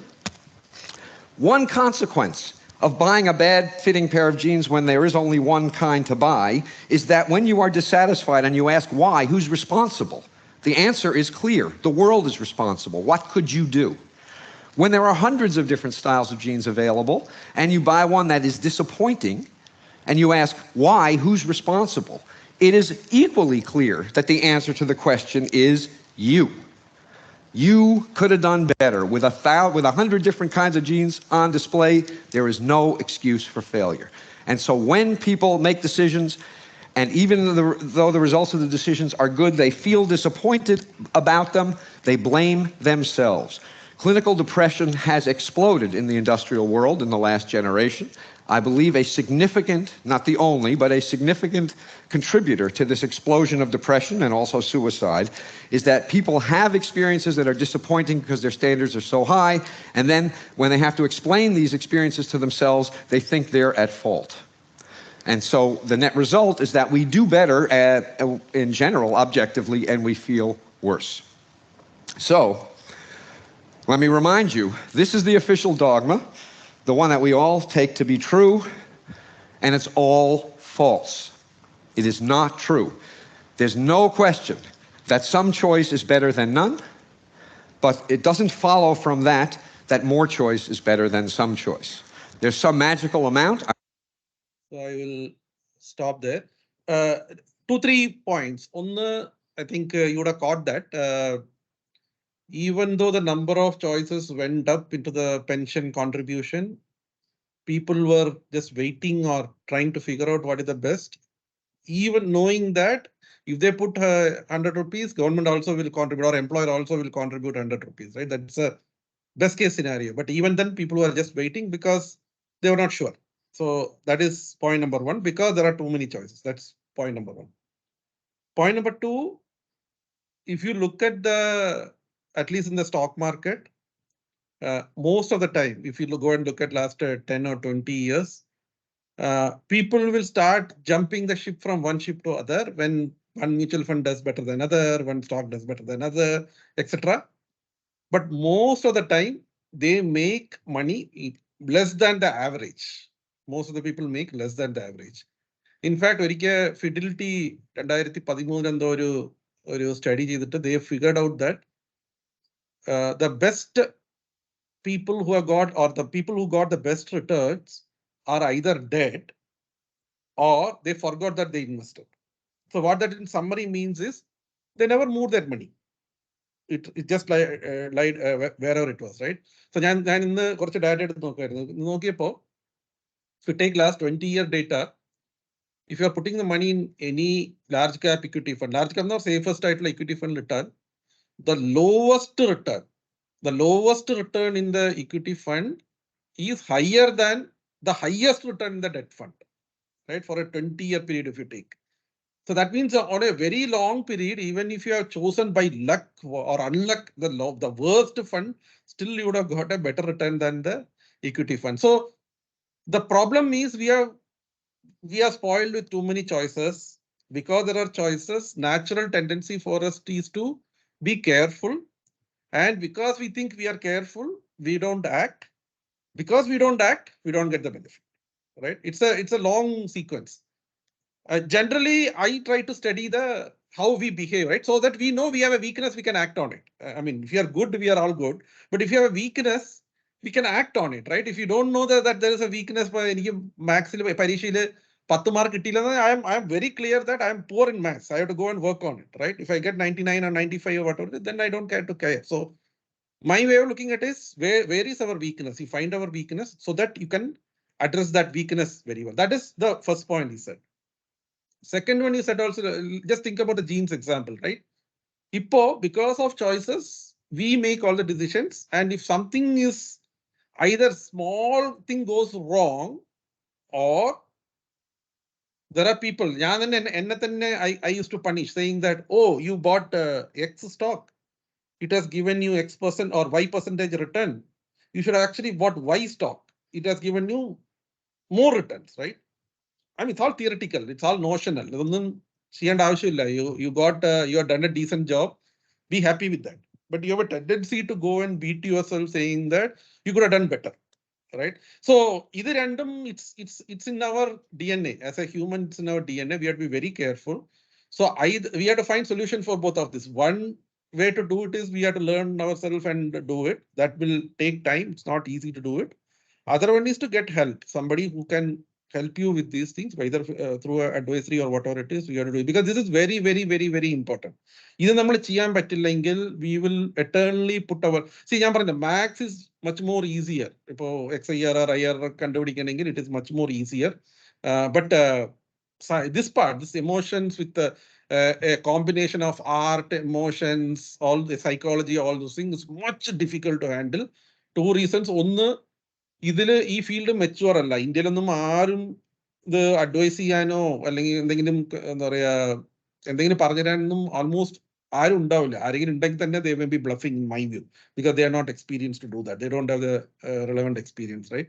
one consequence of buying a bad-fitting pair of jeans when there is only one kind to buy is that when you are dissatisfied and you ask why, who's responsible? The answer is clear. The world is responsible. What could you do? When there are hundreds of different styles of jeans available, and you buy one that is disappointing, and you ask why, who's responsible? It is equally clear that the answer to the question is you. You could have done better. With 100 different kinds of jeans on display, there is no excuse for failure. And so when people make decisions And even though the results of the decisions are good, they feel disappointed about them. They blame themselves. Clinical depression has exploded in the industrial world in the last generation. I believe a significant, not the only, but a significant contributor to this explosion of depression and also suicide is that people have experiences that are disappointing because their standards are so high, and then when they have to explain these experiences to themselves, they think they're at fault. And so the net result is that we do better in general, objectively, and we feel worse. So let me remind you, this is the official dogma, the one that we all take to be true, and it's all false. It is not true. There's no question that some choice is better than none, but it doesn't follow from that more choice is better than some choice. There's some magical amount. So I will stop there. 2-3 points. One, I think you would have caught that. Even though the number of choices went up into the pension contribution, people were just waiting or trying to figure out what is the best. Even knowing that if they put 100 rupees, government also will contribute, or employer also will contribute 100 rupees, right? That's a best case scenario. But even then, people were just waiting because they were not sure. So that is point number one, because there are too many choices. That's point number one. Point number two, if you look at at least in the stock market, most of the time, if you go and look at last 10 or 20 years, people will start jumping the ship from one ship to other when one mutual fund does better than other, one stock does better than other, etc. But most of the time, they make money less than the average. Most of the people make less than the average. In fact, Fidelity 2013 ഒരു study ചെയ്തിട്ട് they figured out that the best people who have got, or the people who got the best returns are either dead or they forgot that they invested. So what that in summary means is they never moved that money. It just lied wherever it was, right? So ഞാൻ ഇന്ന് കുറച്ച് data എടുത്ത് നോക്കിയപ്പോൾ if you take last 20-year data, if you are putting the money in any large cap equity fund, large cap or safest title equity fund return, the lowest return in the equity fund is higher than the highest return in the debt fund, right? For a 20-year period if you take. So that means on a very long period, even if you have chosen by luck or unluck the worst fund, still you would have got a better return than the equity fund. So the problem is we are spoiled with too many choices. Because there are choices, natural tendency for us is to be careful. And because we think we are careful, we don't act. Because we don't act, we don't get the benefit, right? It's a long sequence. Generally, I try to study how we behave, right? So that we know we have a weakness, we can act on it. I mean, if you are good, we are all good. But if you have a weakness, we can act on it, right? If you don't know that there is a weakness, I am very clear that I am poor in maths. I have to go and work on it, right? If I get 99 or 95 or whatever, then I don't care to care. So my way of looking at it is where is our weakness? You find our weakness so that you can address that weakness very well. That is the first point he said. Second one, you said also, just think about the genes example, right? Because of choices, we make all the decisions. And if something is either small thing goes wrong, or there are people, I used to punish saying that, oh, you bought X stock. It has given you X% or Y percentage return. You should have actually bought Y stock. It has given you more returns, right? I mean, it's all theoretical. It's all notional. You have done a decent job. Be happy with that. But you have a tendency to go and beat yourself saying that you could have done better, right? So either random, it's in our DNA. As a human, it's in our DNA. We have to be very careful. So we have to find solution for both of this. One way to do it is we have to learn ourselves and do it. That will take time. It's not easy to do it. Other one is to get help. Somebody who can help you with these things, either through advisory or whatever it is, we have to do it. Because this is very, very, very, very important. Either we will eternally put our... See, max is much more easier. XIR or IR, it is much more easier. But this part, this emotions with a combination of art, emotions, all the psychology, all those things, much difficult to handle. Two reasons. ഒന്ന് ഇതില് ഈ field mature അല്ല. ഇന്ത്യയിലൊന്നും ആരും ഇത് advice ചെയ്യാനോ അല്ലെങ്കിൽ എന്തെങ്കിലും എന്താ പറയാ എന്തെങ്കിലും പറഞ്ഞുതരാനൊന്നും ഓൾമോസ്റ്റ് ആരും ഉണ്ടാവില്ല. ആരെങ്കിലും ഉണ്ടെങ്കിൽ തന്നെ they may be bluffing in my view because they are not experienced to do that. They don't have the relevant experience, right?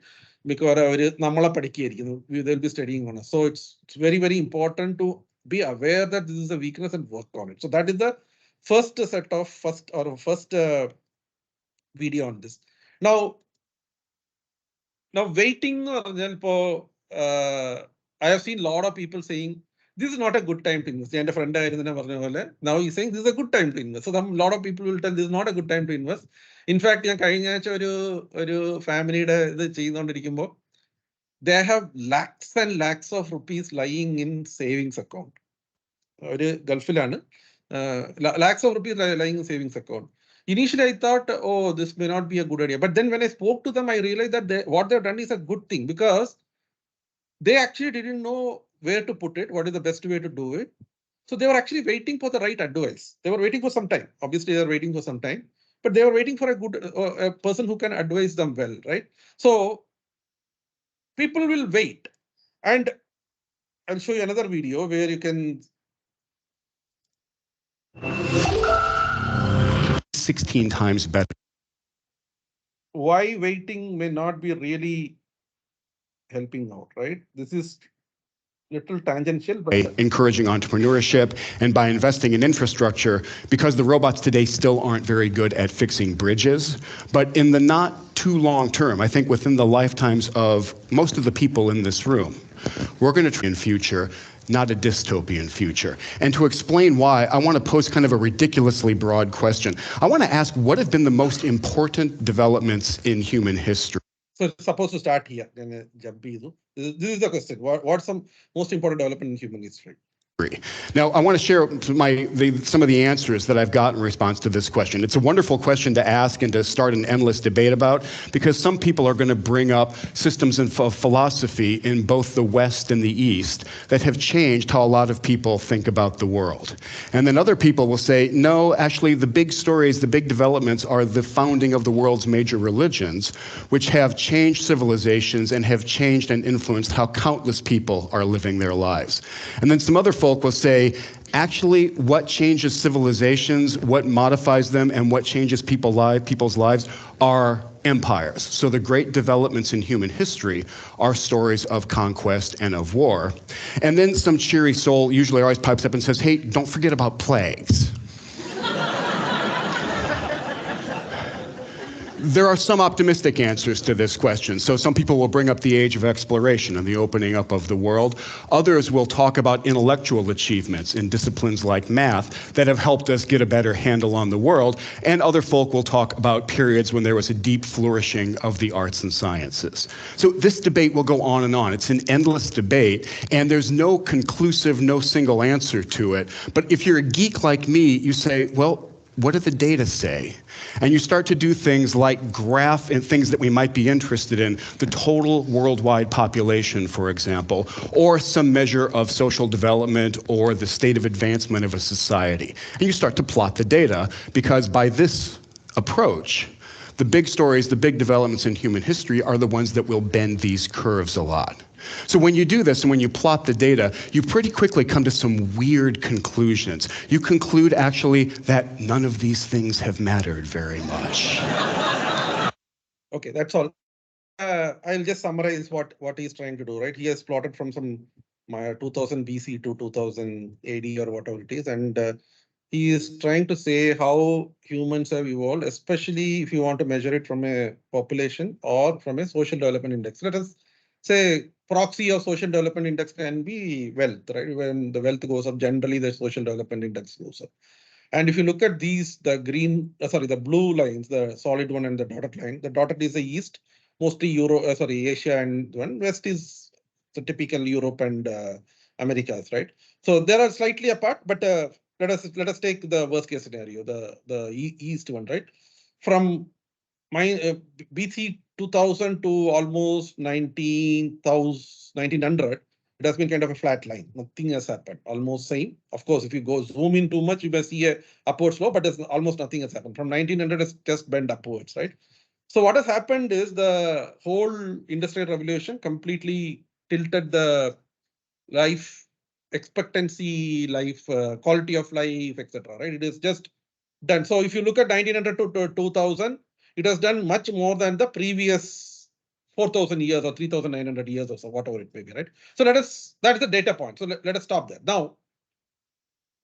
മിക്കവാറും അവര് നമ്മളെ പഠിക്കുകയായിരിക്കുന്നു. They will be studying on us. So it's very, very important to be aware that this is a weakness and work on it. So that is the first video on this. Now waiting, I have seen a lot of people saying this is not a good time to invest. And a friend now he's saying this is a good time to invest. So a lot of people will tell this is not a good time to invest. In fact, family they have lakhs and lakhs of rupees lying in savings account. Lakhs of rupees lying in savings account. Initially, I thought, oh, this may not be a good idea. But then when I spoke to them, I realized that what they've done is a good thing because they actually didn't know where to put it, what is the best way to do it. So they were actually waiting for the right advice. They were waiting for some time. Obviously, they were waiting for some time, but they were waiting for a good a person who can advise them well, right? So people will wait. And I'll show you another video where you can 16 times better. Why waiting may not be really helping out, right? This is little tangential, but encouraging entrepreneurship and by investing in infrastructure, because the robots today still aren't very good at fixing bridges. But in the not too long term, I think within the lifetimes of most of the people in this room, we're going to try in future, not a dystopian future. And to explain why, I want to pose kind of a ridiculously broad question. I want to ask, what have been the most important developments in human history? So it's supposed to start here. This is the question. What's the most important development in human history? Now, I want to share some of the answers that I've got in response to this question. It's a wonderful question to ask and to start an endless debate about, because some people are going to bring up systems of philosophy in both the West and the East that have changed how a lot of people think about the world. And then other people will say, no, actually, the big stories, the big developments are the founding of the world's major religions, which have changed civilizations and have changed and influenced how countless people are living their lives. And then some other folk will say, actually, what changes civilizations, what modifies them, and what changes people's lives are empires. So the great developments in human history are stories of conquest and of war. And then some cheery soul usually always pipes up and says, hey, don't forget about plagues. There are some optimistic answers to this question. So some people will bring up the age of exploration and the opening up of the world. Others will talk about intellectual achievements in disciplines like math that have helped us get a better handle on the world. And other folk will talk about periods when there was a deep flourishing of the arts and sciences. So this debate will go on and on. It's an endless debate, and there's no conclusive, no single answer to it. But if you're a geek like me, you say, well, what do the data say? And you start to do things like graph and things that we might be interested in, the total worldwide population, for example, or some measure of social development or the state of advancement of a society. And you start to plot the data, because by this approach, the big stories, the big developments in human history are the ones that will bend these curves a lot. So when you do this and when you plot the data, you pretty quickly come to some weird conclusions. You conclude actually that none of these things have mattered very much. Okay, that's all. I'll just summarize what he's trying to do, right? He has plotted from some 2000 BC to 2000 AD or whatever it is, and he is trying to say how humans have evolved, especially if you want to measure it from a population or from a social development index. Let us say proxy of social development index can be wealth, right? When the wealth goes up, generally the social development index goes up. And if you look at these, the blue lines, the solid one and the dotted line, the dotted is the East, mostly Asia, and one West is the typical Europe and Americas, right? So they are slightly apart, but let us take the worst case scenario, the East one, right? From BC 2000 to almost 1900, It has been kind of a flat line. Nothing has happened. Almost same. Of course, if you go zoom in too much, you may see a upward slope, but there's almost nothing has happened. From 1900, it's just bent upwards, right? So what has happened is the whole industrial revolution completely tilted the life expectancy, life quality of life, etc. Right? It is just done. So if you look at 1900 to 2000, it has done much more than the previous 4,000 years or 3,900 years or so, whatever it may be, right? So that is the data point. So let us stop there. Now,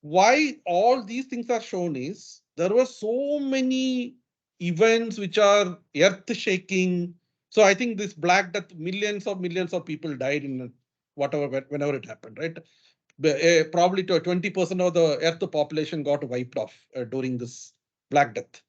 why all these things are shown is there were so many events which are earth shaking. So I think this Black Death, millions of people died in whatever, whenever it happened, right? Probably 20% of the earth population got wiped off during this Black Death.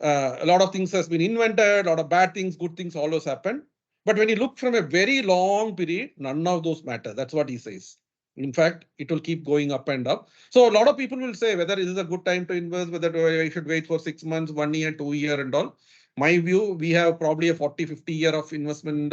A lot of things has been invented, a lot of bad things, good things, all those happened. But when you look from a very long period, none of those matter. That's what he says. In fact, it will keep going up and up. So a lot of people will say whether it is a good time to invest, whether I should wait for 6 months, 1 year, 2 year and all. My view, we have probably a 40, 50 year of investment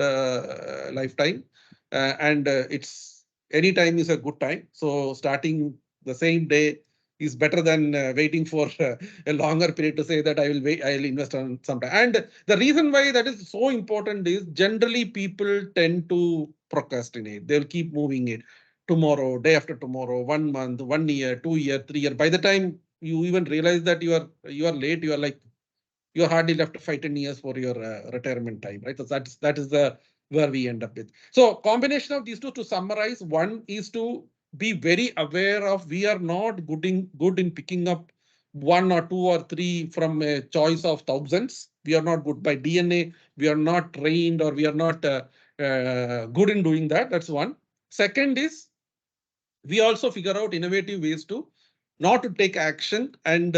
lifetime. And it's any time is a good time. So starting the same day is better than waiting for a longer period to say that I will invest on sometime. And the reason why that is so important is generally people tend to procrastinate. They'll keep moving it tomorrow, day after tomorrow, 1 month, 1 year, 2 year, 3 year. By the time you even realize that you are late, you are like, you're hardly left 5-10 years for your retirement time, right? So that is the where we end up with. So combination of these two, to summarize, one is to be very aware of we are not good in picking up 1 or 2 or 3 from a choice of thousands. We are not good by DNA. We are not trained, or we are not good in doing that. That's one. Second is we also figure out innovative ways to not to take action and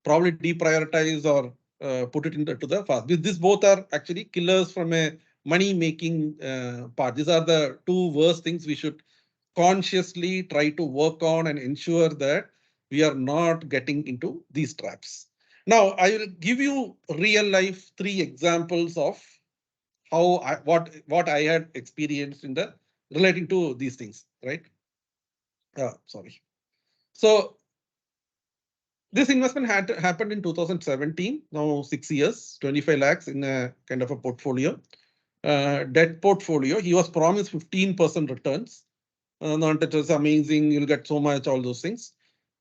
probably deprioritize or put it into the fast. These both are actually killers from a money making part. These are the two worst things we should consciously try to work on and ensure that we are not getting into these traps. Now, I will give you real life 3 examples of how what I had experienced in the relating to these things, right? Sorry. So this investment had happened in 2017, now 6 years, 25 lakhs in a kind of a portfolio, debt portfolio. He was promised 15% returns. Not that was amazing, you'll get so much, all those things.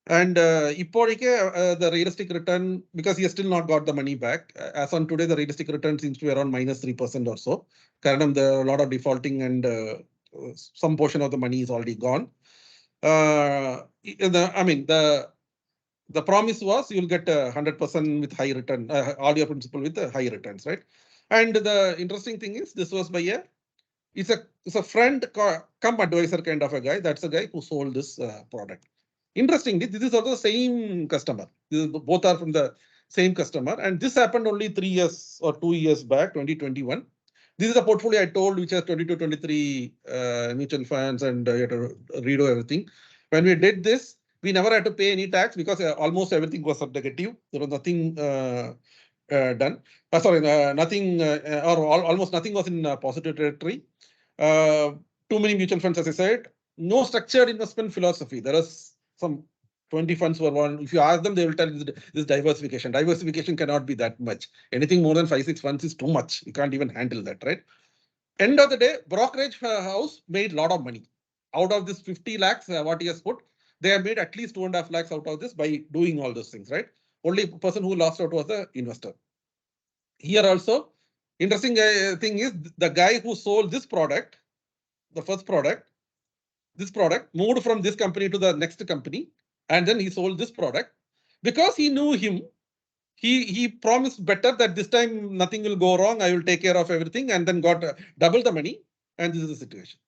And the realistic return, because he has still not got the money back. As on today, the realistic return seems to be around minus 3% or so. Currently, there are a lot of defaulting and some portion of the money is already gone. The promise was you'll get 100% with high return, all your principal with high returns, right? And the interesting thing is this was by it's a friend come advisor kind of a guy. That's a guy who sold this product. Interestingly, this is also the same customer. Both are from the same customer. And this happened only 3 years or 2 years back, 2021. This is a portfolio I told, which has 22, 23 mutual funds and you have to read everything. When we did this, we never had to pay any tax because almost everything was negative. There was nothing done. Nothing or almost nothing was in positive territory. Too many mutual funds, as I said. No structured investment philosophy. There is some 20 funds were one. If you ask them, they will tell you this diversification. Diversification cannot be that much. Anything more than 5-6 funds is too much. You can't even handle that, right? End of the day, brokerage house made a lot of money. Out of this 50 lakhs, what he has put, they have made at least 2.5 lakhs out of this by doing all those things, right? Only person who lost out was the investor. Here also, interesting thing is the guy who sold this product, the first product, this product moved from this company to the next company, and then he sold this product because he knew him. He promised better that this time nothing will go wrong. I will take care of everything, and then got double the money. And this is the situation,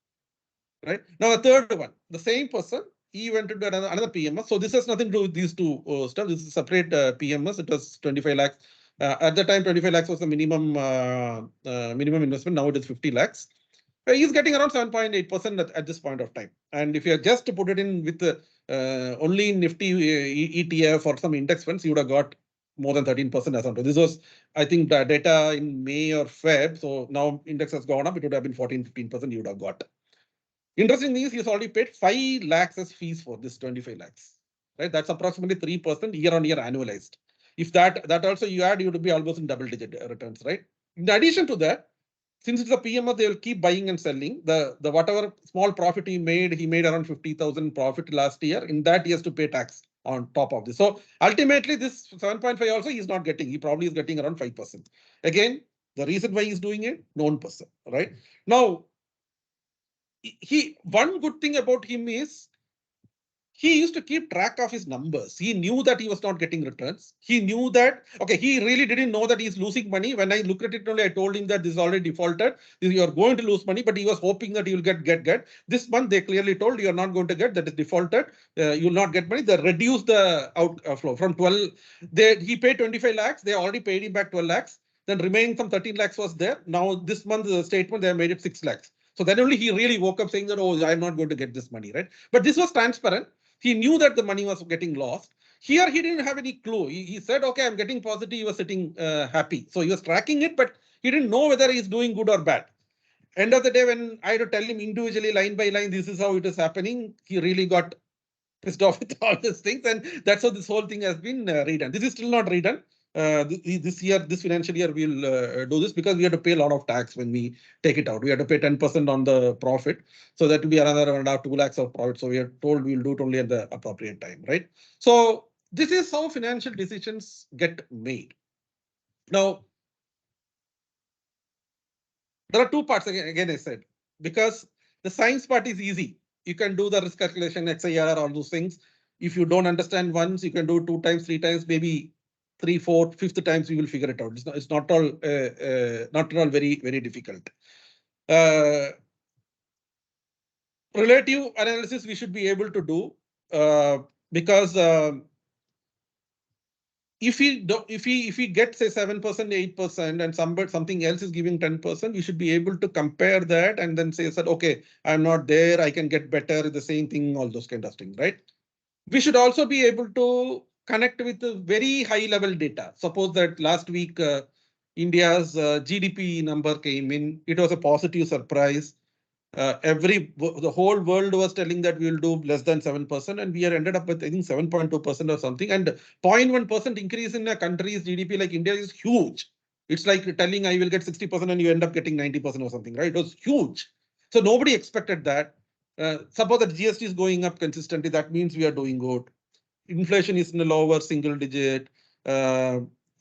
right? Now the third one, the same person, he went to another PMS. So this has nothing to do with these two stuff. This is a separate PMS. It was 25 lakhs. At the time, 25 lakhs was the minimum investment. Now it is 50 lakhs. He's getting around 7.8% at this point of time. And if you just put it in with only in Nifty ETF or some index funds, you would have got more than 13% as on. This was, I think, the data in May or Feb. So now index has gone up. It would have been 14-15% you would have got. Interesting thing is he's already paid 5 lakhs as fees for this 25 lakhs. Right? That's approximately 3% year on year annualized. If that also you add, you would be almost in double digit returns, right? In addition to that, since it's a PMS, they will keep buying and selling. The whatever small profit he made around 50,000 profit last year. In that, he has to pay tax on top of this. So ultimately, this 7.5 also he's not getting. He probably is getting around 5%. Again, the reason why he's doing it, known person, right? Now, one good thing about him is he used to keep track of his numbers. He knew that he was not getting returns. He knew that, okay, he really didn't know that he's losing money. When I looked at it only, I told him that this is already defaulted. You are going to lose money, but he was hoping that he will get. This month, they clearly told you are not going to get, that is defaulted. You will not get money. They reduced the outflow from 12. He paid 25 lakhs. They already paid him back 12 lakhs. Then remaining some 13 lakhs was there. Now this month, the statement, they have made it 6 lakhs. So then only he really woke up saying that, oh, I'm not going to get this money, right? But this was transparent. He knew that the money was getting lost. Here, he didn't have any clue. He said, okay, I'm getting positive. He was sitting happy. So he was tracking it, but he didn't know whether he's doing good or bad. End of the day, when I had to tell him individually, line by line, this is how it is happening, he really got pissed off with all these things. And that's how this whole thing has been redone. This is still not redone. This financial year, we'll do this because we have to pay a lot of tax when we take it out. We have to pay 10% on the profit. So that will be another 1.5 to 2 lakhs of profit. So we are told we'll do it only at the appropriate time, right? So this is how financial decisions get made. Now, there are two parts again, I said, because the science part is easy. You can do the risk calculation, XIR, all those things. If you don't understand once, you can do 2 times, 3 times, maybe 3, 4, 5th times you will figure it out. It's not all very, very difficult. Relative analysis we should be able to do because if he gets say 7%, 8%, and something else is giving 10%, you should be able to compare that and then say that, okay, I'm not there, I can get better, the same thing, all those kind of things, right? We should also be able to connect with the very high level data. Suppose that last week, India's GDP number came in. It was a positive surprise. The whole world was telling that we will do less than 7%, and we are ended up with, I think, 7.2% or something. And 0.1% increase in a country's GDP like India is huge. It's like telling I will get 60% and you end up getting 90% or something, right? It was huge. So nobody expected that. Suppose that GST is going up consistently, that means we are doing good. Inflation is in a lower single digit.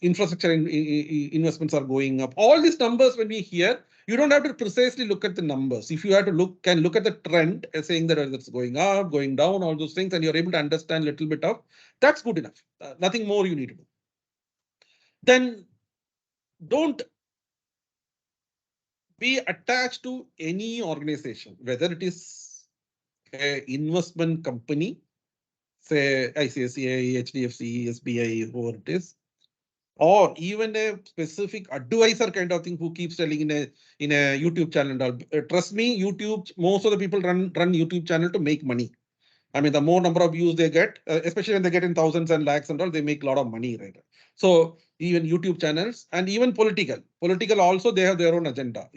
Infrastructure investments are going up. All these numbers, when we hear, you don't have to precisely look at the numbers. If you have to look at the trend, saying that it's going up, going down, all those things, and you're able to understand a little bit of, that's good enough. Nothing more you need to do. Then don't be attached to any organization, whether it is an investment company, say ICICI, HDFC, SBI, whoever it is, or even a specific advisor kind of thing who keeps telling in a YouTube channel and all. Trust me, YouTube, most of the people run YouTube channel to make money. I mean, the more number of views they get, especially when they get in thousands and lakhs and all, they make a lot of money, right? So even YouTube channels and even political also, they have their own agenda.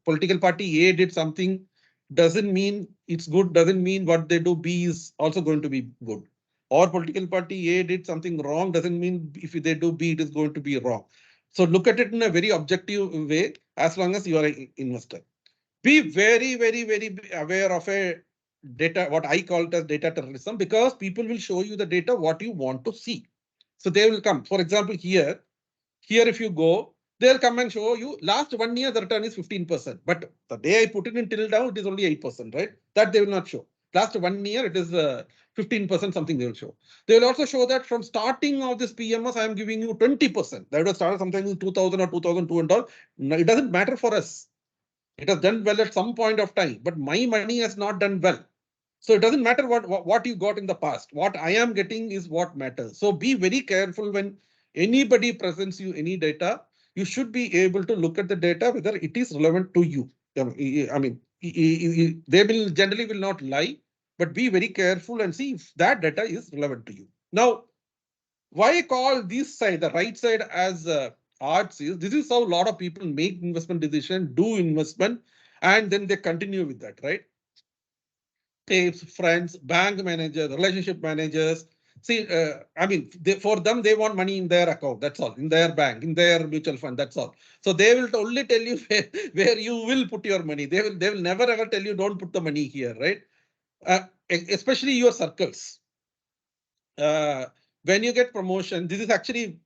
Political party A did something, doesn't mean it's good, doesn't mean what they do B is also going to be good. Or political party A did something wrong, doesn't mean if they do B, it is going to be wrong. So look at it in a very objective way, as long as you are an investor. Be very, very, very aware of a data, what I call it as data terrorism, because people will show you the data, what you want to see. So they will come. For example, here if you go, they'll come and show you last 1 year, the return is 15%. But the day I put it in till now, it is only 8%, right? That they will not show. Last 1 year, it is 15% something they will show. They will also show that from starting of this PMS, I am giving you 20%. That was started sometime in 2000 or 2002 and all. No, it doesn't matter for us. It has done well at some point of time, but my money has not done well. So it doesn't matter what you got in the past. What I am getting is what matters. So be very careful when anybody presents you any data. You should be able to look at the data, whether it is relevant to you. I mean, they will generally will not lie, but be very careful and see if that data is relevant to you. Now, why I call this side, the right side, as arts is, this is how a lot of people make investment decision, do investment. And then they continue with that, right? Tapes, friends, bank managers, relationship managers. See, for them, they want money in their account. That's all. In their bank, in their mutual fund. That's all. So they will only tell you where you will put your money. They will never ever tell you don't put the money here, right? Especially your circles. When you get promotion, this is actually,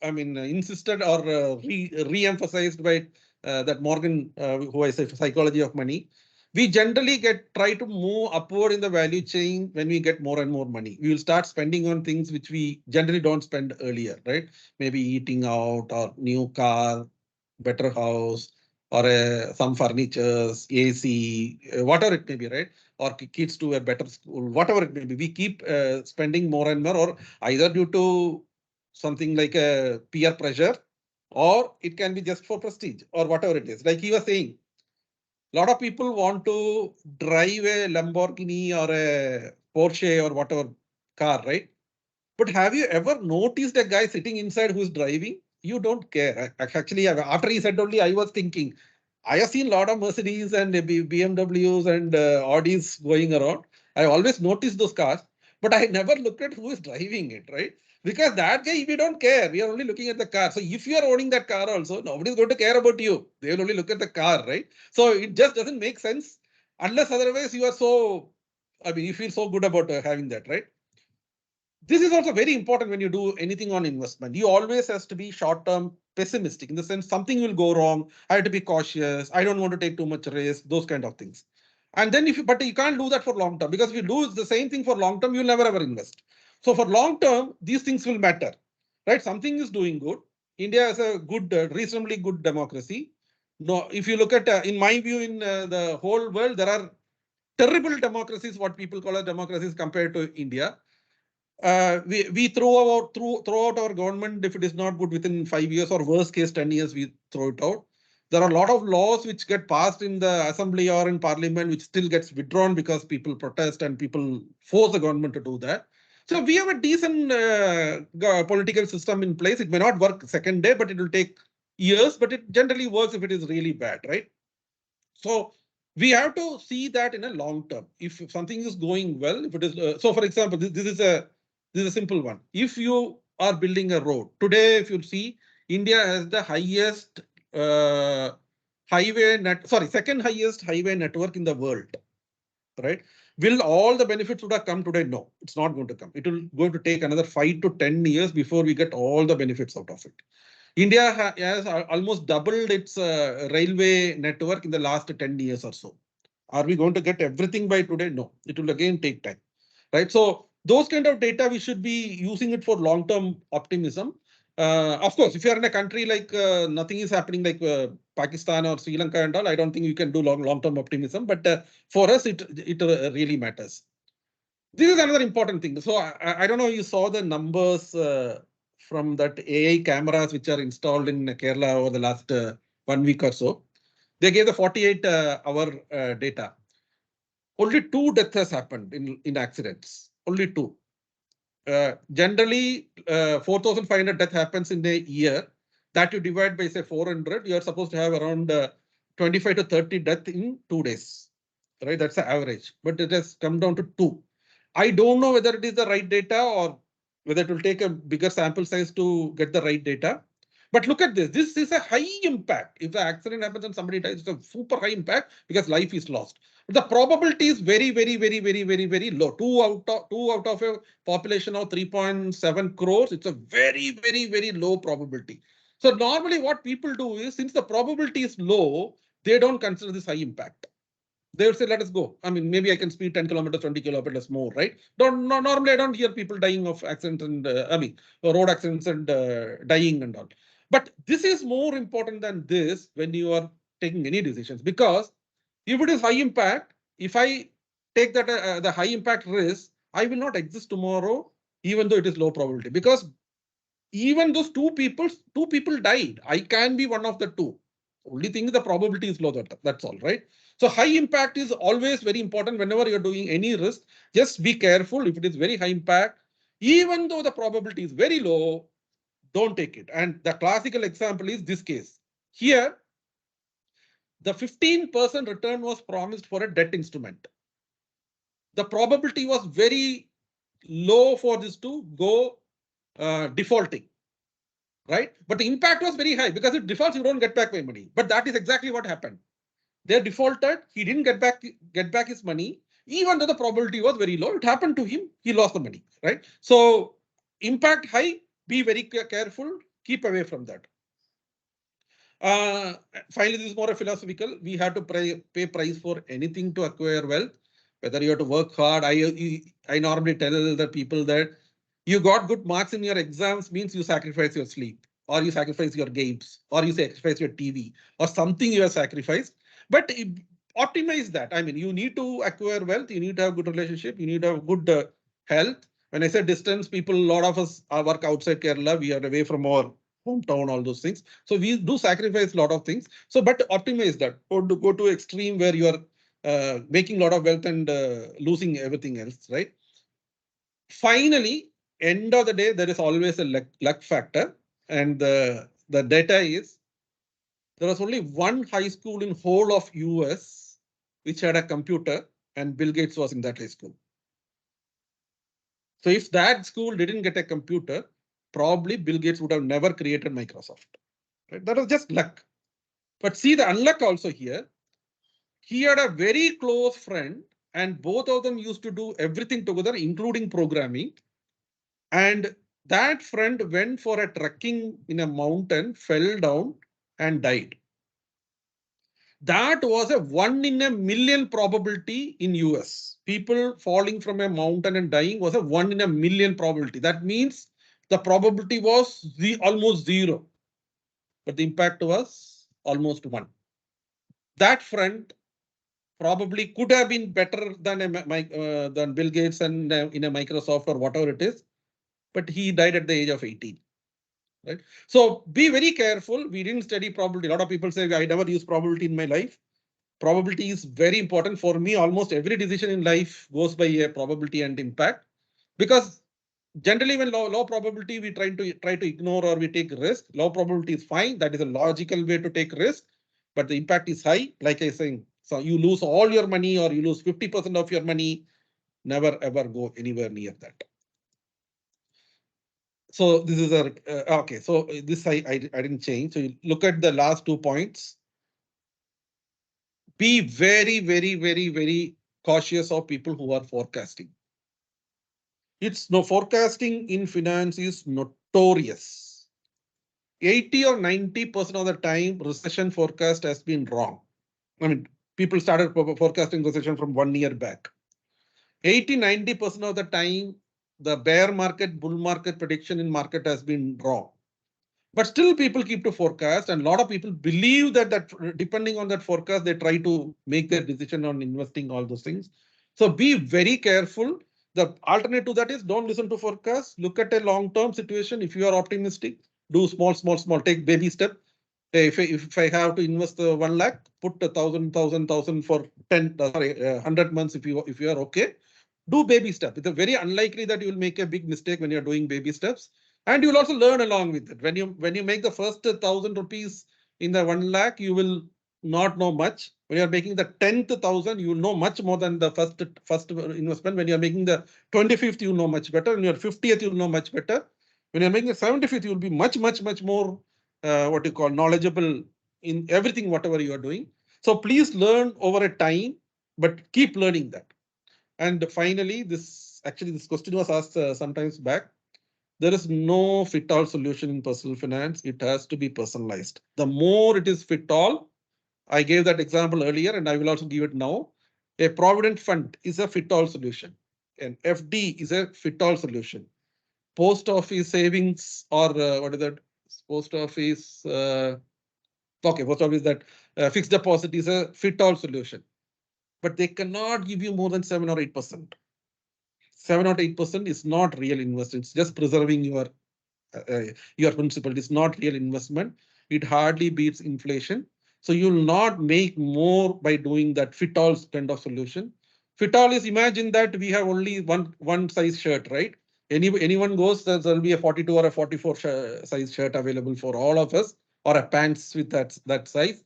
insisted or re-emphasized by that Morgan, who I say psychology of money. We generally try to move upward in the value chain when we get more and more money. We will start spending on things which we generally don't spend earlier, right? Maybe eating out or new car, better house, or some furnitures, AC, whatever it may be, right? Or kids to a better school, whatever it may be. We keep spending more and more, or either due to something like a peer pressure, or it can be just for prestige or whatever it is. Like he was saying, a lot of people want to drive a Lamborghini or a Porsche or whatever car, right? But have you ever noticed a guy sitting inside who's driving? You don't care. Actually, after he said only, I was thinking, I have seen a lot of Mercedes and BMWs and Audis going around. I always notice those cars, but I never look at who is driving it, right? Because that guy, we don't care. We are only looking at the car. So if you are owning that car also, nobody's going to care about you. They will only look at the car, right? So it just doesn't make sense unless otherwise you are so, you feel so good about having that, right? This is also very important when you do anything on investment. You always has to be short-term pessimistic in the sense something will go wrong. I have to be cautious. I don't want to take too much risk, those kind of things. And then but you can't do that for long term, because if you do the same thing for long term, you'll never ever invest. So for long term, these things will matter, right? Something is doing good. India is a good, reasonably good democracy. No, if you look at, in my view, in the whole world, there are terrible democracies, what people call as democracies compared to India. We throw out our government if it is not good within 5 years, or worst case 10 years, we throw it out. There are a lot of laws which get passed in the assembly or in parliament which still gets withdrawn because people protest and people force the government to do that. So we have a decent political system in place. It may not work second day, but it will take years, but it generally works if it is really bad, right? So we have to see that in a long term. If something is going well, if it is, so for example, this is a simple one. If you are building a road today, if you see, India has the highest second highest highway network in the world, right? Will all the benefits would have come today? No, it's not going to come. It will going to take another 5 to 10 years before we get all the benefits out of it. India has almost doubled its railway network in the last 10 years or so. Are we going to get everything by today? No, it will again take time, right? So those kind of data, we should be using it for long-term optimism. Of course, if you are in a country like nothing is happening, like Pakistan or Sri Lanka and all, I don't think you can do long-term optimism. But for us, it really matters. This is another important thing. So I don't know, you saw the numbers from that AI cameras which are installed in Kerala over the last 1 week or so. They gave the 48-hour data. Only 2 deaths has happened in accidents. Only 2. Generally, 4,500 death happens in a year. That you divide by say 400, you are supposed to have around 25 to 30 deaths in 2 days, right? That's the average. But it has come down to 2. I don't know whether it is the right data or whether it will take a bigger sample size to get the right data. But look at this. This is a high impact. If the accident happens and somebody dies, it's a super high impact because life is lost. But the probability is very, very, very, very, very, very low. 2 out of a population of 3.7 crores. It's a very, very, very low probability. So normally what people do is, since the probability is low, they don't consider this high impact. They would say, let us go. Maybe I can speed 10 kilometers, 20 kilometers more, right? Normally, I don't hear people dying of accidents and, road accidents and dying and all. But this is more important than this when you are taking any decisions, because if it is high impact, if I take that the high impact risk, I will not exist tomorrow, even though it is low probability, because even those two people died. I can be one of the 2. Only thing is the probability is low. That's all, right? So high impact is always very important whenever you're doing any risk. Just be careful. If it is very high impact, even though the probability is very low, don't take it. And the classical example is this case. Here, The 15% return was promised for a debt instrument. The probability was very low for this to go defaulting, right? But the impact was very high because if defaults, you don't get back my money. But that is exactly what happened. They defaulted. He didn't get back his money, even though the probability was very low. It happened to him. He lost the money, right? So impact high. Be very careful. Keep away from that. Finally, this is more a philosophical. We have to pay price for anything to acquire wealth. Whether you have to work hard. I normally tell the people that you got good marks in your exams means you sacrifice your sleep, or you sacrifice your games, or you sacrifice your TV, or something you have sacrificed. But optimize that. I mean, you need to acquire wealth. You need to have good relationship. You need to have good health. When I say distance, people, a lot of us work outside Kerala. We are away from our hometown, all those things. So we do sacrifice a lot of things. So, but optimize that. Or to go to extreme where you are making a lot of wealth and losing everything else, right? Finally, end of the day, there is always a luck factor. And the data is, there was only one high school in whole of US which had a computer, and Bill Gates was in that high school. So if that school didn't get a computer, probably Bill Gates would have never created Microsoft. Right? That was just luck. But see the unluck also here. He had a very close friend, and both of them used to do everything together, including programming. And that friend went for a trekking in a mountain, fell down, and died. That was a 1 in a million probability in US. People falling from a mountain and dying was a 1 in a million probability. That means the probability was almost zero, but the impact was almost 1. That friend probably could have been better than than Bill Gates and in a Microsoft or whatever it is, but he died at the age of 18. Right? So be very careful. We didn't study probability. A lot of people say I never use probability in my life. Probability is very important for me. Almost every decision in life goes by a probability and impact, because generally when low probability we try to ignore or we take risk. Low probability is fine. That is a logical way to take risk, but the impact is high. Like I saying, so you lose all your money or you lose 50% of your money. Never ever go anywhere near that. So this is okay. So this I didn't change. So you look at the last 2 points. Be very, very, very, very cautious of people who are forecasting. Forecasting in finance is notorious. 80 or 90% of the time, recession forecast has been wrong. I mean, people started forecasting recession from 1 year back. 80-90% of the time, the bear market, bull market prediction in market has been wrong. But still people keep to forecast, and a lot of people believe that depending on that forecast, they try to make their decision on investing, all those things. So be very careful. The alternative to that is don't listen to forecasts. Look at a long-term situation. If you are optimistic, do small, take baby step. If I have to invest 1 lakh, put 1,000 for 100 months. If you are okay, do baby step. It's very unlikely that you will make a big mistake when you're doing baby steps. And you will also learn along with it. When you make the first 1,000 rupees in the 1 lakh, you will not know much. When you are making the 10th 1,000, you will know much more than the first investment. When you are making the 25th, you will know much better. When you are 50th, you will know much better. When you are making the 75th, you will be much more knowledgeable in everything, whatever you are doing. So please learn over a time, but keep learning that. And finally, this question was asked sometimes back. There is no fit-all solution in personal finance. It has to be personalized. The more it is fit-all, I gave that example earlier and I will also give it now. A provident fund is a fit-all solution. An FD is a fit-all solution. Post office savings or what is that? Post office, post office that fixed deposit is a fit-all solution. But they cannot give you more than 7 or 8%. 7 or 8% is not real investment. It's just preserving your principal. It's not real investment. It hardly beats inflation. So you will not make more by doing that fit-all kind of solution. Fit-all is, imagine that we have only one size shirt, right? Anyone goes, there will be a 42 or a 44 size shirt available for all of us, or a pants with that size.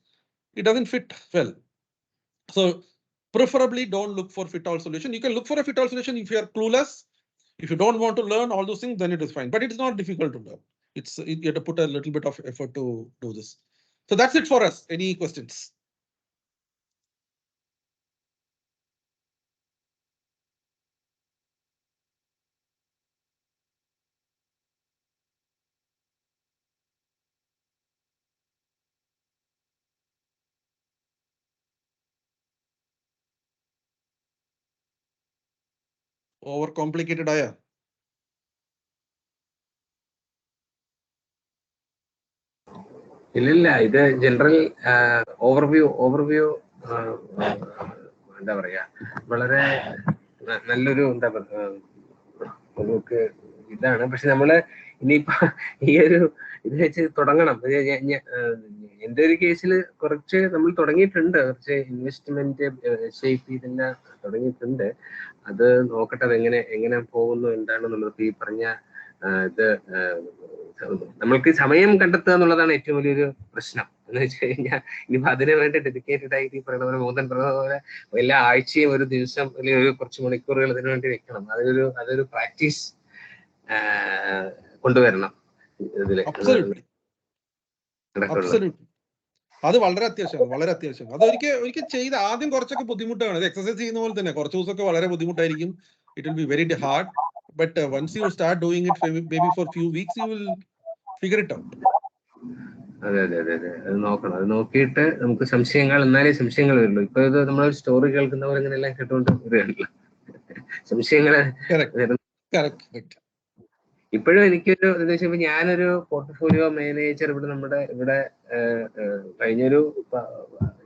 it doesn't fit well. So preferably don't look for fit-all solution. You can look for a fit-all solution if you are clueless. If you don't want to learn all those things, then it is fine. But it's not difficult to learn. You have to put a little bit of effort to do this. So that's it for us. Any questions? Overcomplicated aya? ഇല്ലില്ല, ഇത് general overview എന്താ പറയാ, വളരെ നല്ലൊരു എന്താ പറയാ നമുക്ക് ഇതാണ്. പക്ഷെ നമ്മള് ഇനിയിപ്പോ ഈ ഒരു ഇത് വെച്ച് തുടങ്ങണം. എന്റെ ഒരു കേസിൽ കുറച്ച് നമ്മൾ തുടങ്ങിയിട്ടുണ്ട്, കുറച്ച് ഇൻവെസ്റ്റ്മെന്റ് SIP തന്നെ തുടങ്ങിയിട്ടുണ്ട്. അത് നോക്കട്ടെ എങ്ങനെ പോകുന്നു, എന്താണ് നമ്മൾക്ക് ഈ പറഞ്ഞ ഇത് നമ്മൾക്ക് സമയം കണ്ടെത്തുക എന്നുള്ളതാണ് ഏറ്റവും വലിയൊരു പ്രശ്നം. എന്ന് വെച്ച് കഴിഞ്ഞാൽ ഇനിയിപ്പോ അതിനു വേണ്ടി ഡെഡിക്കേറ്റഡ് ആയിട്ട് ഈ പറയുന്ന പോലെ മോദൻ പറഞ്ഞ പോലെ എല്ലാ ആഴ്ചയും ഒരു ദിവസം അല്ലെങ്കിൽ ഒരു കുറച്ച് മണിക്കൂറുകൾ ഇതിനു വേണ്ടി വെക്കണം. അതൊരു പ്രാക്ടീസ് കൊണ്ടുവരണം ഇതില്. അത് വളരെ അത്യാവശ്യമാണ്. അത് ഒരിക്കൽ ചെയ്ത് ആദ്യം കുറച്ചൊക്കെ ബുദ്ധിമുട്ടാണ്. ഇത് എക്സസൈസ് ചെയ്യുന്ന പോലെ തന്നെ കുറച്ച് ദിവസമൊക്കെ വളരെ ബുദ്ധിമുട്ടായിരിക്കും. It will be very hard. But once you start doing it maybe for few weeks, you will figure it out. അതെ, അത് നോക്കണം. അത് നോക്കിയിട്ട് നമുക്ക് എന്നാലേ സംശയങ്ങൾ വരുള്ളൂ. ഇപ്പൊ ഇത് നമ്മളൊരു സ്റ്റോറി കേൾക്കുന്നവർ ഇങ്ങനെല്ലാം കേട്ടുകൊണ്ട് വരികയല്ല, സംശയങ്ങള്. ഇപ്പോഴും എനിക്കൊരു ഉദ്ദേശം, ഞാനൊരു പോർട്ട്ഫോളിയോ മാനേജർ ഇവിടെ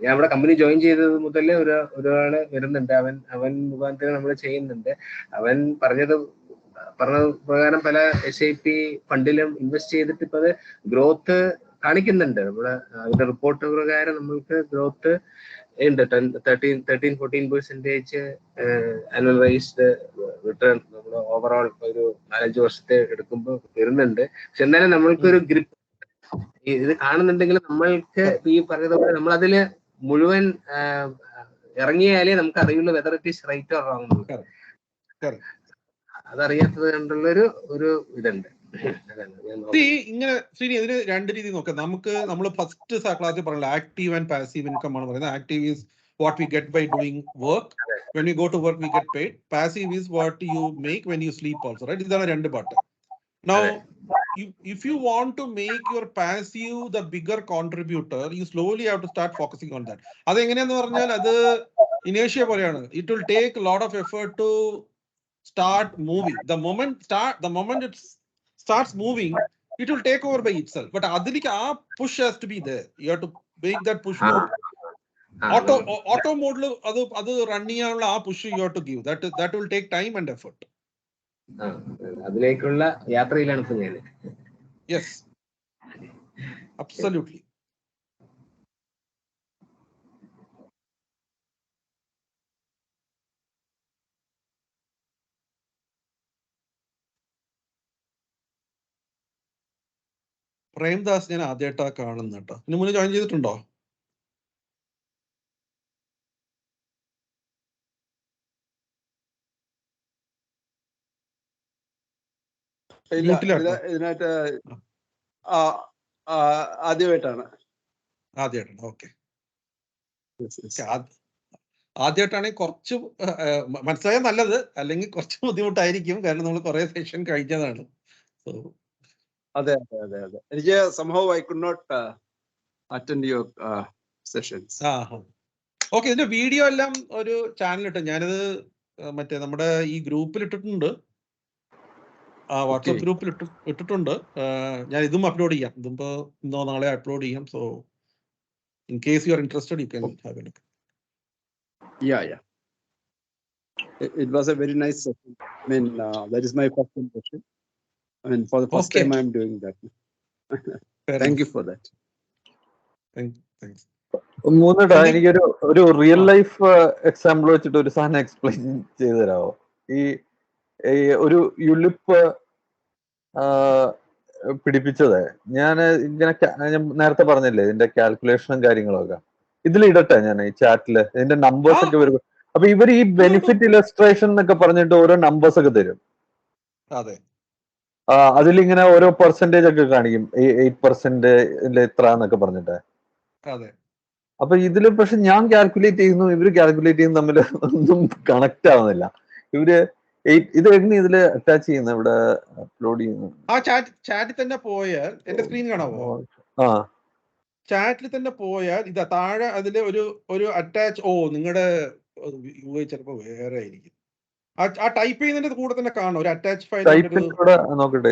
ഞാൻ ഇവിടെ കമ്പനി ജോയിൻ ചെയ്തത് മുതലേ ഒരാള് വരുന്നുണ്ട്. അവൻ മുഖാന്തരം നമ്മൾ ചെയ്യുന്നുണ്ട്. അവൻ പറഞ്ഞ പ്രകാരം പല SIP ഫണ്ടിലും ഇൻവെസ്റ്റ് ചെയ്തിട്ട് ഇപ്പൊ അത് ഗ്രോത്ത് കാണിക്കുന്നുണ്ട്. നമ്മുടെ അതിന്റെ റിപ്പോർട്ട് പ്രകാരം നമ്മൾക്ക് ഗ്രോത്ത് ഉണ്ട്. 13-14% ആനുവലൈസ്ഡ് റിട്ടേൺ നമ്മൾ ഓവറോൾ ഒരു 4-5 വർഷത്തെ എടുക്കുമ്പോൾ വരുന്നുണ്ട്. പക്ഷെ എന്നാലും നമ്മൾക്കൊരു ഗ്രിപ്പ് ഇത് കാണുന്നുണ്ടെങ്കിൽ നമ്മൾക്ക് ഈ പറഞ്ഞതുപോലെ നമ്മൾ അതില് മുഴുവൻ ഇറങ്ങിയാലേ നമുക്ക് അറിയുള്ളൂ whether it is right or wrong. അതറിയാത്തത് കൊണ്ടുള്ളൊരു ഇതുണ്ട്. ഇങ്ങനെ ശ്രീനി, ഇതിന് രണ്ട് രീതി നോക്കാം. നമ്മൾ ഫസ്റ്റ് ക്ലാസ്സിൽ പറഞ്ഞില്ല, ആക്റ്റീവ് ആൻഡ് പാസീവ് ഇൻകം ആണ് പറയുന്നത്. Active is what we get by doing work. When you go to work we get paid. Passive is what you make when you sleep also, right? ഇതാണ് രണ്ട് part. Now, if you want to make your passive the bigger contributor, you slowly have to start focusing on that. അത് എങ്ങനെയാന്ന് പറഞ്ഞാൽ അത് ഇനേഷ്യ പോലെയാണ്. It will take a lot of effort to start moving. The moment it starts moving, it will take over by itself. But adilike push has to be there. You have to make that push mode. Auto mode lo adu run cheyanulla push you have to give. That will take time and effort. അതിലേക്കുള്ള യാത്രയിലാണ് ഇപ്പൊ ഞാൻ. Yes, absolutely. Premdas ഞാൻ ആദ്യമായിട്ടാ കാണുന്ന കേട്ടോ. ഇതിന് മുന്നേ ജോയിൻ ചെയ്തിട്ടുണ്ടോ? ഇതിനായിട്ട് ആദ്യമായിട്ടാണ്. ഓക്കെ. ആദ്യമായിട്ടാണെങ്കിൽ കുറച്ച് മനസ്സിലായാൽ നല്ലത്, അല്ലെങ്കിൽ കുറച്ച് ബുദ്ധിമുട്ടായിരിക്കും. കാരണം നമ്മൾ കുറെ സെഷൻ കഴിഞ്ഞതാണ്. അതെ. എനിക്ക് somehow I could not attend your sessions. Okay. ഇതിന്റെ വീഡിയോ എല്ലാം ഒരു ചാനൽ ഇട്ട്, ഞാനിത് മറ്റേ നമ്മുടെ ഈ ഗ്രൂപ്പിൽ ഇട്ടിട്ടുണ്ട്, വാട്സ്ആപ്പ് ഗ്രൂപ്പിൽ ഇട്ടിട്ടുണ്ട്. ഞാൻ ഇതും അപ്ലോഡ് ചെയ്യാം. ഇതിപ്പോ ഇന്നോ നാളെ അപ്ലോഡ് ചെയ്യാം. So in case you are interested you can have A look. Yeah. It was a very nice session. I mean, that is my first impression. I mean, for the first time I am doing that. Thank you for that. Thanks. മൂന്നിട്ടാ എനിക്കൊരു real life example വെച്ചിട്ട് ഒരു സാധനം explain ചെയ്തു തരാമോ? ഈ ഒരു ULIP പിടിപ്പിച്ചത് ഞാൻ ഇങ്ങനെ നേരത്തെ പറഞ്ഞില്ലേ, ഇതിന്റെ കാൽക്കുലേഷനും കാര്യങ്ങളൊക്കെ. ഇതിൽ ഇടട്ടെ ഞാൻ ഈ ചാറ്റില് ഇതിന്റെ നമ്പേഴ്സ് ഒക്കെ വരും. അപ്പൊ ഇവർ ഈ ബെനിഫിറ്റ് ഇലസ്ട്രേഷൻ എന്നൊക്കെ പറഞ്ഞിട്ട് ഓരോ നമ്പേഴ്സ് ഒക്കെ തരും. അതെ, അതിലിങ്ങനെ ഓരോ പെർസെന്റേജ് ഒക്കെ കാണിക്കും, 8% എത്ര എന്നൊക്കെ പറഞ്ഞിട്ട്. അതെ. അപ്പൊ ഇതില് പക്ഷെ ഞാൻ കാൽക്കുലേറ്റ് ചെയ്യുന്നു, ഇവര് കാൽക്കുലേറ്റ് ചെയ്യുന്നു തമ്മിൽ ഒന്നും കണക്ട് ആവുന്നില്ല. ഇവര് ഇത് എങ്ങനെ ഇതില് അറ്റാച്ച് ചെയ്യുന്ന ഇവിടെ അപ്ലോഡ് ചെയ്യുന്നു. ആ ചാറ്റിൽ തന്നെ പോയാൽ എന്റെ സ്ക്രീൻ കാണാവോ? ചാറ്റിൽ തന്നെ പോയാൽ ഇതാ താഴെ അതില് ഒരു അറ്റാച്ച്. നിങ്ങളുടെ ചിലപ്പോ വേറെ ആയിരിക്കും. ആ ടൈപ്പ് ചെയ്യുന്നതിന്റെ കൂടെ തന്നെ കാണും ഒരു അറ്റാച്ച് ഫയൽ. നോക്കട്ടെ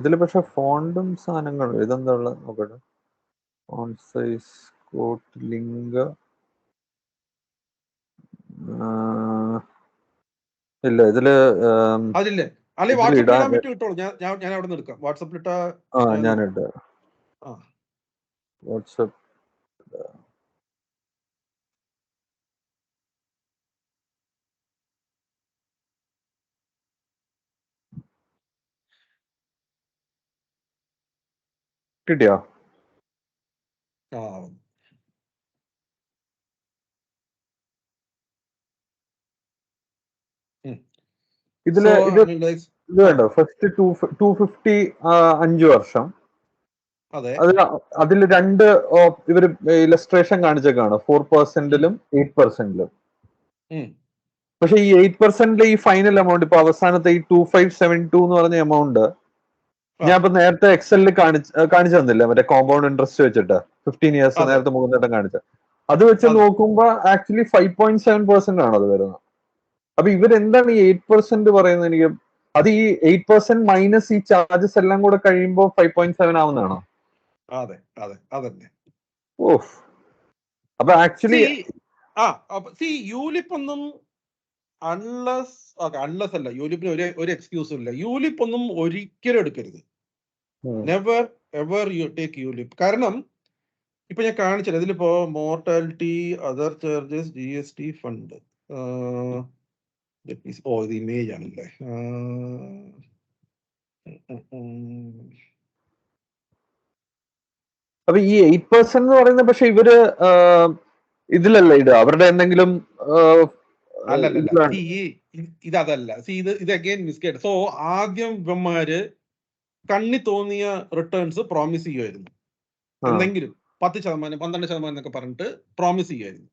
ഇതില് പക്ഷെ ഫോണ്ടും സാധനങ്ങളും ഇതെന്താ ഉള്ളത് നോക്കട്ടെ. ഫോണ്ട് സൈസ്, കോട്ട്, ലിങ്ക് ഇല്ല ഇതില്. അതില്ലേ? അല്ലെങ്കിൽ വാട്സാപ്പിൽ ഇടാൻ പറ്റും, ഇട്ടോളൂ. ഞാൻ അവിടെ നിന്ന് എടുക്കാം. വാട്സാപ്പിൽ ഇട്ടാ ഞാനിട്ട് വാട്സാപ്പ്. കിട്ടിയോ? ഇതില് ഇത് വേണ്ടോ? ഫസ്റ്റ് 250 5 വർഷം. അതിൽ രണ്ട് ഇവര് ഇലസ്ട്രേഷൻ കാണിച്ചേക്കാണ്, 4%ലും 8%ലും. പക്ഷെ ഈ 8%ലെ ഈ ഫൈനൽ എമൗണ്ട് ഇപ്പൊ അവസാനത്തെ ഈ 2572 എന്ന് പറഞ്ഞ എമൗണ്ട് ഞാൻ ഇപ്പൊ നേരത്തെ എക്സലിൽ കാണിച്ചു തന്നില്ല, മറ്റേ കോമ്പൗണ്ട് ഇൻട്രസ്റ്റ് വെച്ചിട്ട് 15 years നേരത്തെ 3 നേട്ടം കാണിച്ച അത് വെച്ച് നോക്കുമ്പോ ആക്ച്വലി 5.7% ആണ് അത് വരുന്നത്. അപ്പൊ ഇവരെന്താണ് ഈ 8% പറയുന്നത്? എനിക്ക് അത് ഈ 8% മൈനസ് ഈ ചാർജസ് എല്ലാം കൂടെ കഴിയുമ്പോ 5.7 ആവുന്നതാണോ? അതെ അതെ അതന്നെ. അപ്പൊ ആക്ച്വലി യൂലിപ്പ് ഒന്നും അൺലെസ് അല്ല, യൂലിപ്പിന് ഒരു എക്സ്ക്യൂസും ഇല്ല. യൂലിപ്പ് ഒന്നും ഒരിക്കലും എടുക്കരുത്. Never ever you take ULIP. കാരണം ഇപ്പൊ ഞാൻ കാണിച്ചത് ഇതിലിപ്പോ mortality, other charges, GST, fund. ഇത് ഇമേജ് ആണല്ലേ. അപ്പൊ ഈ 8% എന്ന് പറയുന്നത് പക്ഷെ ഇവര് ഇതിലല്ല ഇടുക, അവരുടെ എന്തെങ്കിലും അല്ലല്ല. ഇതല്ല. ഇത് അഗൈൻ മിസ്ഗൈഡ്. സോ ആദ്യം ഇവന്മാര് കണ്ണി തോന്നിയ റിട്ടേൺസ് പ്രോമിസ് ചെയ്യുമായിരുന്നു. എന്തെങ്കിലും 10%, 12% എന്നൊക്കെ പറഞ്ഞിട്ട് പ്രോമിസ് ചെയ്യുമായിരുന്നു.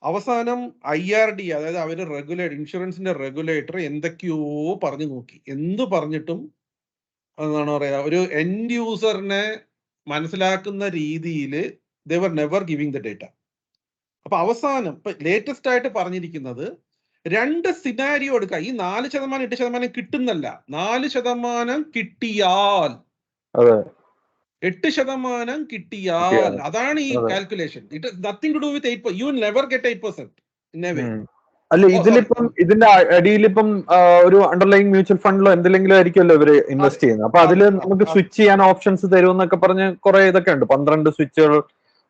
അവസാനം IRD, അതായത് അവര് ഇൻഷുറൻസിന്റെ റെഗുലേറ്റർ എന്തൊക്കെയോ പറഞ്ഞു നോക്കി. എന്ത് പറഞ്ഞിട്ടും എന്താണ് പറയാ, ഒരു എൻഡ് യൂസറിനെ മനസ്സിലാക്കുന്ന രീതിയിൽ they were never giving the data. അപ്പൊ അവസാനം ഇപ്പൊ ലേറ്റസ്റ്റ് ആയിട്ട് പറഞ്ഞിരിക്കുന്നത് 2 സിനാരിയോ എടുക്കുക. ഈ 4% 8% കിട്ടുന്നല്ല, 4% കിട്ടിയാൽ 8% കിട്ടിയാൽ അതാണ് ഈ calculation. It nothing to do with 8%. You never get 8% in a way. അല്ല ഇതിലിപ്പം ഇതിന്റെ അടിയിലിപ്പം ഒരു അണ്ടർലൈൻ മ്യൂച്വൽ ഫണ്ടിലോ എന്തെങ്കിലും ആയിരിക്കുമല്ലോ ഇവര് ഇൻവെസ്റ്റ് ചെയ്യുന്നത്. അപ്പൊ അതില് നമുക്ക് സ്വിച്ച് ചെയ്യാൻ ഓപ്ഷൻസ് തരുമെന്നൊക്കെ പറഞ്ഞ് കുറെ ഇതൊക്കെ ഉണ്ട്. 12 സ്വിച്ചുകൾ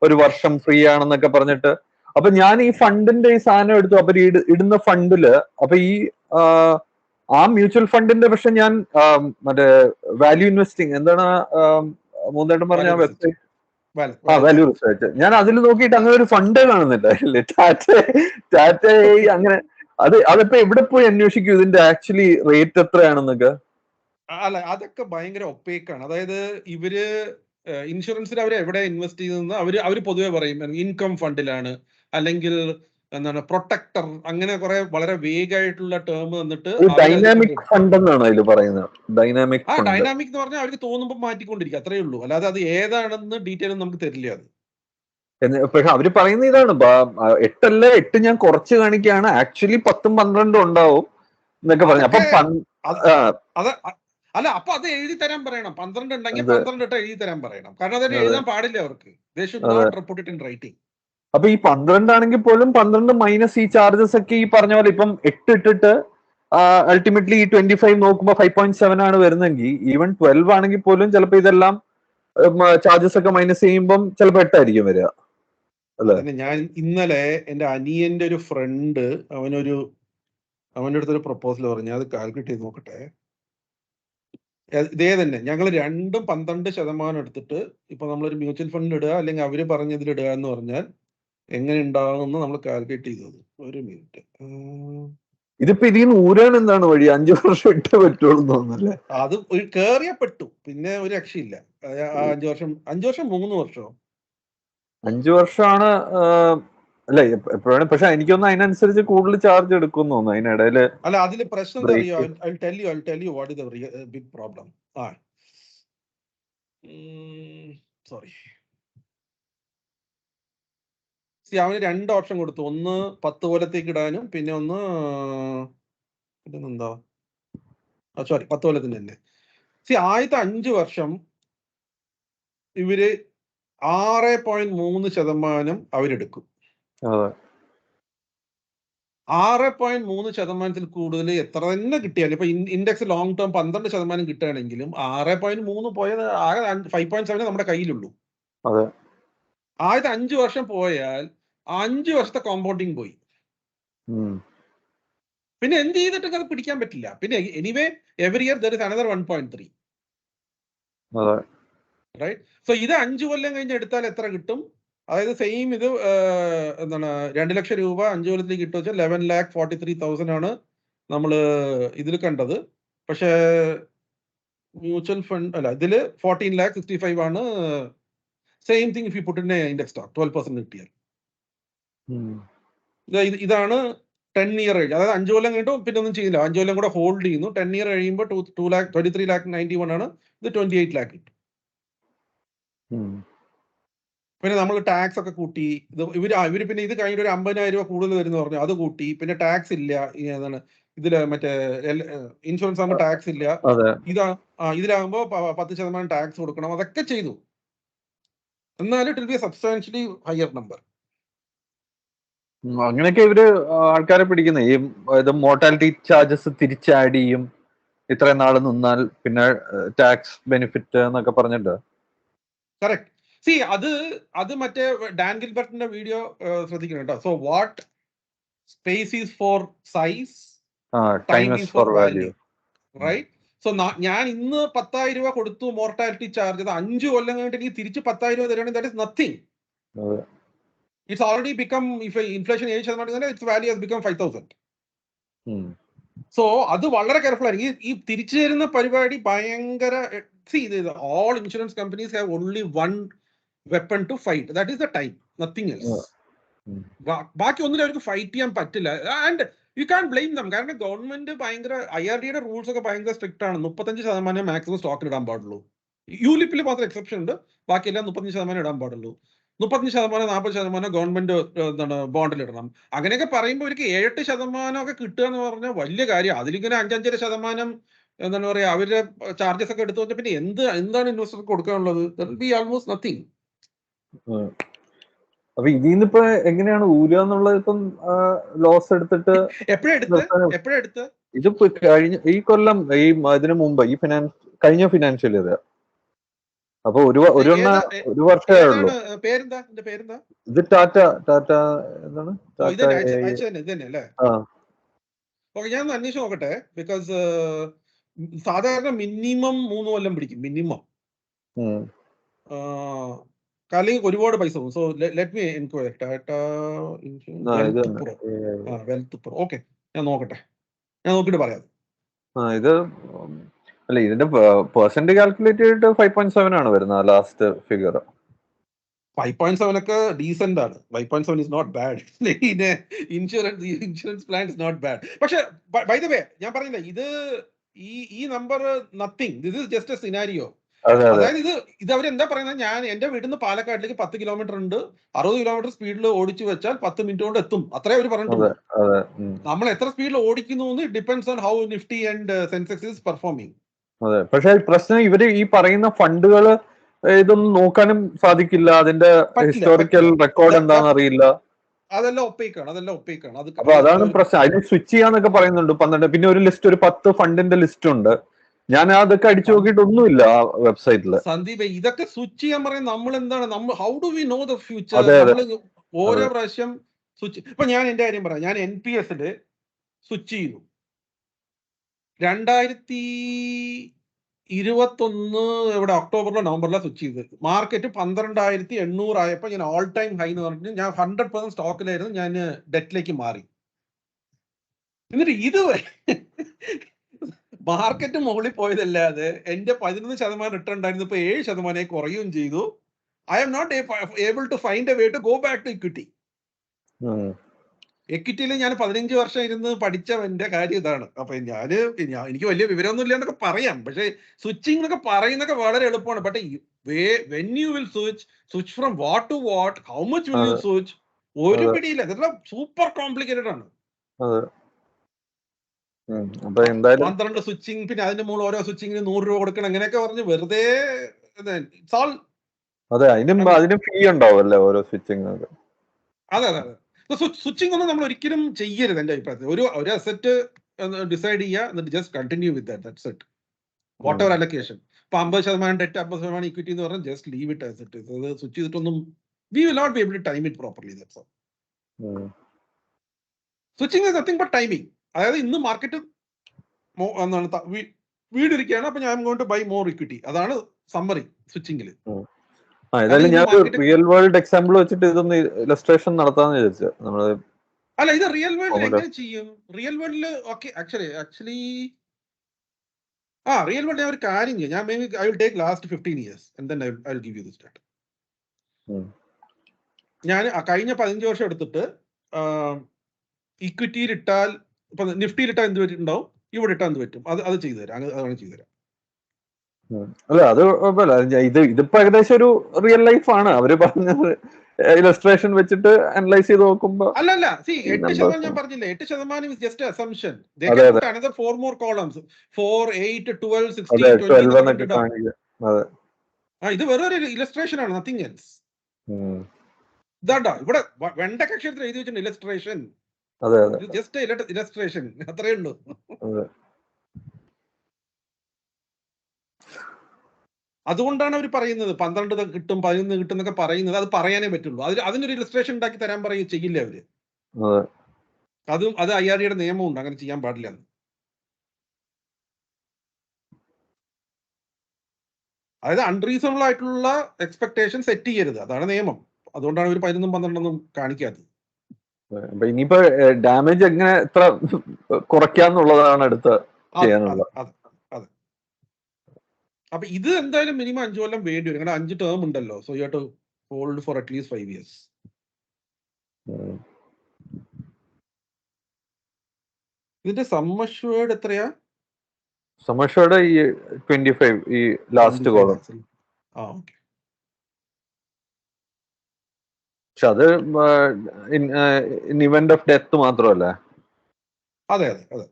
ഒരു വർഷം ഫ്രീ ആണെന്നൊക്കെ പറഞ്ഞിട്ട്. അപ്പൊ ഞാൻ ഈ ഫണ്ടിന്റെ ഈ സാധനം എടുത്തു. അപ്പൊ ഇടുന്ന ഫണ്ടില് അപ്പൊ ഈ ആ മ്യൂച്വൽ ഫണ്ടിന്റെ പക്ഷെ ഞാൻ മറ്റേ വാല്യൂ ഇൻവെസ്റ്റിംഗ് എന്താണ് മൂന്നേട്ടം പറഞ്ഞ ആ വെബ്സൈറ്റ്, വാല്യൂ റിസർച്ച്, ഞാൻ അതിൽ നോക്കിയിട്ട് അങ്ങനെ ഒരു ഫണ്ട് കാണുന്നില്ല. ടാറ്റ അങ്ങനെ അതിപ്പോ എവിടെ പോയി അന്വേഷിക്കും ഇതിന്റെ ആക്ച്വലി റേറ്റ് എത്രയാണെന്നൊക്കെ? അല്ല, അതൊക്കെ ഭയങ്കര ഒപ്പേക്കാണ്. അതായത് ഇവര് ഇൻഷുറൻസിൽ അവർ എവിടെ ഇൻവെസ്റ്റ് ചെയ്തെന്ന് അവര് പൊതുവെ പറയും ഇൻകം ഫണ്ടിലാണ്, അല്ലെങ്കിൽ എന്താണ് പ്രൊട്ടക്ടർ, അങ്ങനെ കുറെ വളരെ വേഗായിട്ടുള്ള ടേം വന്നിട്ട് ഡൈനാമിക് ഫണ്ട് എന്നാണ് അതിൽ പറയുന്നത്. ഡൈനാമിക് ഡൈനാമിക് എന്ന് പറഞ്ഞാൽ അവർക്ക് തോന്നുമ്പോൾ മാറ്റിക്കൊണ്ടിരിക്കുക, അത്രേ ഉള്ളൂ. അല്ലാതെ അത് ഏതാണെന്ന് ഡീറ്റെയിൽ നമുക്ക് തരില്ല. അത് പക്ഷെ അവര് പറയുന്ന ഇതാണ്, 8 ഞാൻ കുറച്ച് കാണിക്കുകയാണ്, ആക്ച്വലി 10 12 ഉണ്ടാവും എന്നൊക്കെ പറഞ്ഞു. അല്ല, അപ്പൊ അത് എഴുതി തരാൻ പറയണം. 12 ഉണ്ടെങ്കിൽ 12 ഇട്ട് എഴുതി തരാൻ പറയണം. കാരണം അത് എഴുതാൻ പാടില്ല അവർക്ക്. They should not report it in writing. അപ്പൊ ഈ 12 ആണെങ്കിൽ പോലും 12 മൈനസ് ഈ ചാർജസ് ഒക്കെ ഈ പറഞ്ഞ പോലെ ഇപ്പം 8 ഇട്ടിട്ട് അൾട്ടിമേറ്റ്ലി ഈ 25 നോക്കുമ്പോൾ 5.7 ആണ് വരുന്നെങ്കിൽ, ഈവൻ 12 ആണെങ്കിൽ പോലും ചിലപ്പോ ഇതെല്ലാം ചാർജസ് ഒക്കെ മൈനസ് ചെയ്യുമ്പോൾ ചിലപ്പോ 8 ആയിരിക്കും വരിക. ഞാൻ ഇന്നലെ എന്റെ അനിയന്റെ ഒരു ഫ്രണ്ട് അവന്റെ അടുത്തൊരു പ്രപ്പോസൽ പറഞ്ഞു. അത് കാൽക്കുലേറ്റ് ചെയ്ത് നോക്കട്ടെ. ഇതേ തന്നെ ഞങ്ങൾ രണ്ടും 12% എടുത്തിട്ട് ഇപ്പൊ നമ്മളൊരു മ്യൂച്വൽ ഫണ്ടിൽ ഇടുക അല്ലെങ്കിൽ അവര് പറഞ്ഞതിൽ ഇടുക എന്ന് പറഞ്ഞാൽ എങ്ങനെ ഉണ്ടാകുമെന്ന് നമ്മൾ കാൽക്കുലേറ്റ് ചെയ്തത്. ഒരു മിനിറ്റ്. ഇതിപ്പോ ഇതിന്ന് ഊരാൻ എന്താണ് വഴി? 5 വർഷം ഇട്ടേ പറ്റുള്ളൂ തോന്നുന്നല്ലേ? അത് ഒരു കേറിയപ്പെട്ടു, പിന്നെ ഒരു രക്ഷയില്ല. 5 വർഷം 3 വർഷമോ 5 വർഷമാണ്. അല്ല എപ്പോഴാണ്, പക്ഷെ എനിക്കൊന്ന് അതിനനുസരിച്ച് കൂടുതൽ ചാർജ് എടുക്കും തോന്നുന്നു അതിനിടയില്. അല്ല അതില് പ്രശ്നം എന്താ അറിയോ? I'll tell you what is the big problem. Sorry, അവന് 2 ഓപ്ഷൻ കൊടുത്തു. ഒന്ന് 10 കൊല്ലത്തേക്ക് ഇടാനും പിന്നെ ഒന്ന് എന്താ സോറി 10 കൊല്ലത്തിന് തന്നെ. ആദ്യത്തെ 5 വർഷം ഇവര് 6.3% അവരെടുക്കും. 6.3% കൂടുതൽ എത്ര തന്നെ കിട്ടിയാലും ഇപ്പൊ ഇൻഡെക്സ് ലോങ് ടേം 12% കിട്ടുകയാണെങ്കിലും 6.3 പോയത് ആകെ 5.7 നമ്മുടെ കയ്യിലുള്ളൂ. ആദ്യത്തെ 5 വർഷം പോയാൽ 5 വർഷത്തെ കോമ്പൗണ്ടിങ് പോയി. പിന്നെ എന്ത് ചെയ്തിട്ട് അത് പിടിക്കാൻ പറ്റില്ല. പിന്നെ anyway every year there is another 1.3. Right. So ഇത് 5 കൊല്ലം കഴിഞ്ഞ് എടുത്താൽ എത്ര കിട്ടും? അതായത് സെയിം ഇത് എന്താണ് 2 ലക്ഷം രൂപ 5 കൊല്ലത്തേക്ക് ഇട്ടു വെച്ചാൽ 11,43,000 ആണ് നമ്മൾ ഇതിൽ കണ്ടത്. പക്ഷേ മ്യൂച്വൽ ഫണ്ട് അല്ല, ഇതില് 14,65,000 ആണ്. Same thing if you put in index stock 12% കിട്ടിയാൽ. ഇതാണ് 10 ഇയർ കഴിഞ്ഞ്, അതായത് 5 കൊല്ലം കഴിഞ്ഞിട്ടും പിന്നെ ഒന്നും ചെയ്യില്ല. 5 കൊല്ലം കൂടെ ഹോൾഡ് ചെയ്യുന്നു. 10 ഇയർ കഴിയുമ്പോൾ 23,91,000 ആണ്. ഇത് 28 lakh കിട്ടും. പിന്നെ നമ്മൾ ടാക്സ് ഒക്കെ കൂട്ടി ഇവര് പിന്നെ ഇത് കഴിഞ്ഞിട്ട് ഒരു 50,000 രൂപ കൂടുതൽ വരുന്ന പറഞ്ഞു, അത് കൂട്ടി. പിന്നെ ടാക്സ് ഇല്ല. എന്താണ് ഇതില് മറ്റേ ഇൻഷുറൻസ് ആകുമ്പോൾ ടാക്സ് ഇല്ല. ഇതിലാകുമ്പോ 10% ടാക്സ് കൊടുക്കണം. അതൊക്കെ ചെയ്തു. എന്നാലും it will be substantially higher number. അങ്ങനെയൊക്കെ ഇവര് ആൾക്കാരെ പിടിക്കുന്നത്. ഈ മോർട്ടാലിറ്റി ചാർജസ് തിരിച്ച് ആഡ് ചെയ്യും ഇത്രയും നാൾ നിന്നാൽ, പിന്നെ ടാക്സ് ബെനിഫിറ്റ് എന്നൊക്കെ പറഞ്ഞിട്ട്. കറക്റ്റ്. അത് മറ്റേ ഡാൻ ഗിൽബർട്ടിന്റെ വീഡിയോ ശ്രദ്ധിക്കണം കേട്ടോ. So what space is for size, time is for value. Right. So ഞാൻ ഇന്ന് 10,000 രൂപ കൊടുത്തു മോർട്ടാലിറ്റി ചാർജ്. അത് 5 കൊല്ലം കഴിഞ്ഞിട്ട് എനിക്ക് തിരിച്ച് 10,000 രൂപ തരുവാണെങ്കിൽ that is nothing. It's already become, if inflation 7%, its value has become 5,000. So അത് വളരെ കെയർഫുൾ ആയിരിക്കും. ഈ തിരിച്ചു തരുന്ന പരിപാടി ഭയങ്കര. all insurance companies have only one weapon to fight, that is the time, nothing else. ബാക്കി ഒന്നിനും അവർക്ക് ഫൈറ്റ് ചെയ്യാൻ പറ്റില്ല. And you can blame them. കാരണം ഗവൺമെന്റ് ഭയങ്കര IRDയുടെ റൂൾസ് ഒക്കെ ഭയങ്കര സ്ട്രിക്റ്റ് ആണ്. 35% മാക്സിമം സ്റ്റോക്കിൽ ഇടാൻ പാടുള്ളൂ. യൂലിപ്പിൽ മാത്രം എക്സെപ്ഷൻ ഉണ്ട്. ബാക്കിയെല്ലാം 35% ഇടാൻ പാടുള്ളൂ. 35%, 40% ഗവൺമെന്റ് എന്താണ് ബോണ്ടിൽ ഇടണം. അങ്ങനെയൊക്കെ പറയുമ്പോൾ അവർക്ക് 7-8% ഒക്കെ കിട്ടുക എന്ന് പറഞ്ഞാൽ വലിയ കാര്യം. അതിലിങ്ങനെ 5-5% എന്താണ് പറയാ അവരുടെ ചാർജസ് ഒക്കെ എടുത്തു വെച്ചാൽ പിന്നെ എന്താണ് ഇൻവെസ്റ്റർക്ക് കൊടുക്കാനുള്ളത്? That will be almost nothing. അപ്പൊ ഇതിന്നിപ്പോ എങ്ങനെയാണ് ഊരുക എന്നുള്ളത്? ഇപ്പം ലോസ് എടുത്തിട്ട് എപ്പോഴെടുത്ത് ഇതിപ്പോ ഈ കൊല്ലം, ഇതിനു മുമ്പ് കഴിഞ്ഞ ഫിനാൻഷ്യൽ ഇയർ. അപ്പൊ ഒരു വർഷമേ ഉള്ളൂ. പേരെന്താ? ഇത് ടാറ്റ എന്താണ്? ഓക്കെ, ഞാൻ അന്വേഷിച്ച് നോക്കട്ടെ. ബിക്കോസ് സാധാരണ മിനിമം 3 കൊല്ലം പിടിക്കും മിനിമം. അല്ലെങ്കിൽ ഒരുപാട് പൈസ പോകും. So let me enquire. Tata wealth pro. Okay, ഞാൻ നോക്കട്ടെ. ഞാൻ നോക്കിയിട്ട് പറയാം. ഇത് അല്ല, ഇതിന്റെ പെർസെന്റ് കാൽക്കുലേറ്റ് ചെയ്തിട്ട് 5.7 ആണ് വരുന്നത് ലാസ്റ്റ് ഫിഗർ. 5.7 ഒക്കെ ഡീസന്റ് ആണ്. 5.7 is not bad. Insurance plan is not bad. പക്ഷെ ബൈ ദ വേ ഞാൻ പറഞ്ഞില്ല, ഇത് ഈ number nothing. This is just A scenario. അതായത് ഇത് അവരെന്താ പറയുന്നത്? ഞാൻ എന്റെ വീട്ടിൽ നിന്ന് പാലക്കാട്ടിലേക്ക് 10 കിലോമീറ്റർ ഉണ്ട്. 60 കിലോമീറ്റർ സ്പീഡിൽ ഓടിച്ചു വെച്ചാൽ 10 മിനിറ്റ് കൊണ്ട് എത്തും. അത്രേ അവർ പറഞ്ഞിട്ടുണ്ട്. നമ്മൾ എത്ര സ്പീഡിൽ ഓടിക്കുന്നു depends on how Nifty and Sensex is performing. അതെ, പക്ഷെ പ്രശ്നം ഇവര് ഈ പറയുന്ന ഫണ്ടുകൾ ഇതൊന്നും നോക്കാനും സാധിക്കില്ല. അതിന്റെ ഹിസ്റ്റോറിക്കൽ റെക്കോർഡ് എന്താണെന്ന് അറിയില്ല. അതെല്ലാം ഒപ്പേക്കാണ്. അപ്പൊ അതാണ് പ്രശ്നം. അതിന് സ്വിച്ച് ചെയ്യാന്നൊക്കെ പറയുന്നുണ്ട് 12. പിന്നെ ഒരു ലിസ്റ്റ്, ഒരു 10 ഫണ്ടിന്റെ ലിസ്റ്റ് ഉണ്ട്. ഞാൻ അതൊക്കെ അടിച്ചു നോക്കിയിട്ടൊന്നുമില്ല ആ വെബ്സൈറ്റില്. സന്ദീപ്, ഇതൊക്കെ സ്വിച്ച് ചെയ്യാൻ പറയുന്നത് നമ്മൾ എന്താണ്? How do we know the future? ഓരോ പ്രാവശ്യം സ്വിച്ച്. ഇപ്പൊ ഞാൻ എന്റെ കാര്യം പറയാം. ഞാൻ NPS സ്വിച്ച് ചെയ്തു. ഇവിടെ ഒക്ടോബറിലോ നവംബറിലോ സ്വിച്ച് ചെയ്ത് മാർക്കറ്റ് 12,800 ആയപ്പോൾ ഞാൻ ഓൾ ടൈം ഹൈ എന്ന് പറഞ്ഞിട്ട് ഞാൻ 100% സ്റ്റോക്കിലായിരുന്നു, ഞാൻ ഡെറ്റിലേക്ക് മാറി. എന്നിട്ട് ഇതുവരെ മാർക്കറ്റ് മുകളിൽ പോയതല്ലാതെ എന്റെ 11% റിട്ടേൺ ഉണ്ടായിരുന്നു, ഇപ്പൊ 7% കുറയുകയും ചെയ്തു. I'm not able to find a way to go back to equity. എക്വിറ്റിയിൽ ഞാൻ 15 വർഷം ഇരുന്ന് പഠിച്ചവന്റെ കാര്യം ഇതാണ്. അപ്പൊ എനിക്ക് വലിയ വിവരമൊന്നും ഇല്ല എന്നൊക്കെ പറയാം, പക്ഷെ സ്വിച്ചിങ് എന്നൊക്കെ പറയുന്നൊക്കെ വളരെ എളുപ്പമാണ്. But when you will switch from what to what, how much will you switch, ഒരു പിടിയില്ല. ഇതെല്ലാം സൂപ്പർ കോംപ്ലിക്കേറ്റഡ് ആണ്. 12 സ്വിച്ചിങ്, പിന്നെ അതിന്റെ മുകളിൽ ഓരോ സ്വിച്ചിങ്ങിന് 100 രൂപ കൊടുക്കണം, അങ്ങനെയൊക്കെ പറഞ്ഞ് വെറുതെ. അതെ, അതിനും ഫീ ഉണ്ടാവുമല്ലേ ഓരോ സ്വിച്ചിങ്? അതെ അതെ അതെ. സ്വിച്ചിങ് ഒന്നും നമ്മൾ ഒരിക്കലും ചെയ്യരുത് എന്റെ അഭിപ്രായത്തിൽ. ഒരു അസറ്റ് ഡിസൈഡ് ചെയ്യുക, എന്നിട്ട് just continue with that's it. Whatever allocation. ഇപ്പൊ 50% ഡെറ്റ്, 50% ഇക്വിറ്റി എന്ന് പറഞ്ഞാൽ just leave it as it. അത് സ്വിച്ച് ചെയ്തിട്ടൊന്നും we will not be able to time it properly. That's all. Switching is nothing but timing. അതായത് ഇന്ന് market വീടിരിക്കുകയാണ്, അപ്പൊ ഞാൻ going to buy more equity. അതാണ് സമ്മറി സ്വിച്ചിങ്ങിൽ. ഏതായാലും ഞാൻ റിയൽ വേൾഡ് എക്സാമ്പിൾ വെച്ചിട്ട് ഇതൊന്ന് ഇലസ്ട്രേഷൻ നടത്താന്ന് വിചാരിച്ചു നമ്മള്. അല്ല, ഇത് റിയൽ വേൾഡിൽ എങ്ങനെ ചെയ്യും? റിയൽ വേൾഡിൽ ഓക്കെ, ആക്ച്വലി റിയൽ വേൾഡ് ഞാൻ ഒരു കാര്യം ചെയ്യും. ഞാൻ I will take last 15 years and then I will give you this data. ഞാൻ കഴിഞ്ഞ 15 വർഷം എടുത്തിട്ട് ഇക്വിറ്റിയിൽ ഇട്ടാൽ, ഇപ്പൊ നിഫ്റ്റിയിൽ ഇട്ടാൽ എന്ത് പറ്റുണ്ടാവും, ഇവിടെ ഇട്ടാൽ എന്ത് പറ്റും, അത് ചെയ്തു തരാം. അതാണ് ചെയ്തു തരാം. അല്ല, അത് കുഴപ്പമില്ല. ഇതിപ്പോ ഏകദേശം ഒരു റിയൽ ലൈഫ് ആണ്. അവര് പറഞ്ഞത് ഇലസ്ട്രേഷൻ വെച്ചിട്ട് അനലൈസ് ചെയ്ത് നോക്കുമ്പോ. അല്ലല്ല, 8% ഞാൻ പറഞ്ഞില്ലേ, 8% is just assumption. They can put another 4 more columns. 4, 8, 12, 16, 20. ഇത് വെറും ഒരു ഇലസ്ട്രേഷൻ ആണ്, നത്തിങ് എൽസ്. ഇതാണ്ടാ ഇവിടെ വെണ്ടക്ക അക്ഷരത്തിൽ എഴുതി വെച്ചിട്ടുണ്ട് ഇലസ്ട്രേഷൻ. ജസ്റ്റ് ഇലസ്ട്രേഷൻ, അത്രേ ഉള്ളൂ. അതുകൊണ്ടാണ് അവർ പറയുന്നത് 12 കിട്ടും, 11 കിട്ടും എന്നൊക്കെ പറയുന്നത്. അത് പറയാനേ പറ്റുള്ളൂ. അതിനൊരു ഇലസ്ട്രേഷൻ ഉണ്ടാക്കി തരാൻ പറയും, ചെയ്യില്ല അവര്. അത് IRDയുടെ നിയമമുണ്ട്, അങ്ങനെ ചെയ്യാൻ പാടില്ല. അതായത് അൺറീസണബിൾ ആയിട്ടുള്ള എക്സ്പെക്ടേഷൻ സെറ്റ് ചെയ്യരുത്, അതാണ് നിയമം. അതുകൊണ്ടാണ് ഒരു 11, 12 കാണിക്കാത്തത്. ഇനിയിപ്പോ ഡാമേജ് എങ്ങനെ എത്ര കുറയ്ക്കാന്നുള്ളതാണ് അടുത്ത ചെയ്യാനുള്ളത്. അപ്പൊ ഇത് എന്തായാലും മിനിമം 5 കൊല്ലം വേണ്ടി വരും. 5 ടേം ഉണ്ടല്ലോ. So you have to hold for at least 5 years. ഇതിന്റെ സം അഷ്വേർഡ് എത്രയാ? സം അഷ്വേർഡ് ഈ 25, ഈ ലാസ്റ്റ് കോളം. പക്ഷെ അത് ഇൻ ഇവന്റ് ഓഫ് ഡെത്ത് മാത്രമല്ലേ? അതെ അതെ അതെ.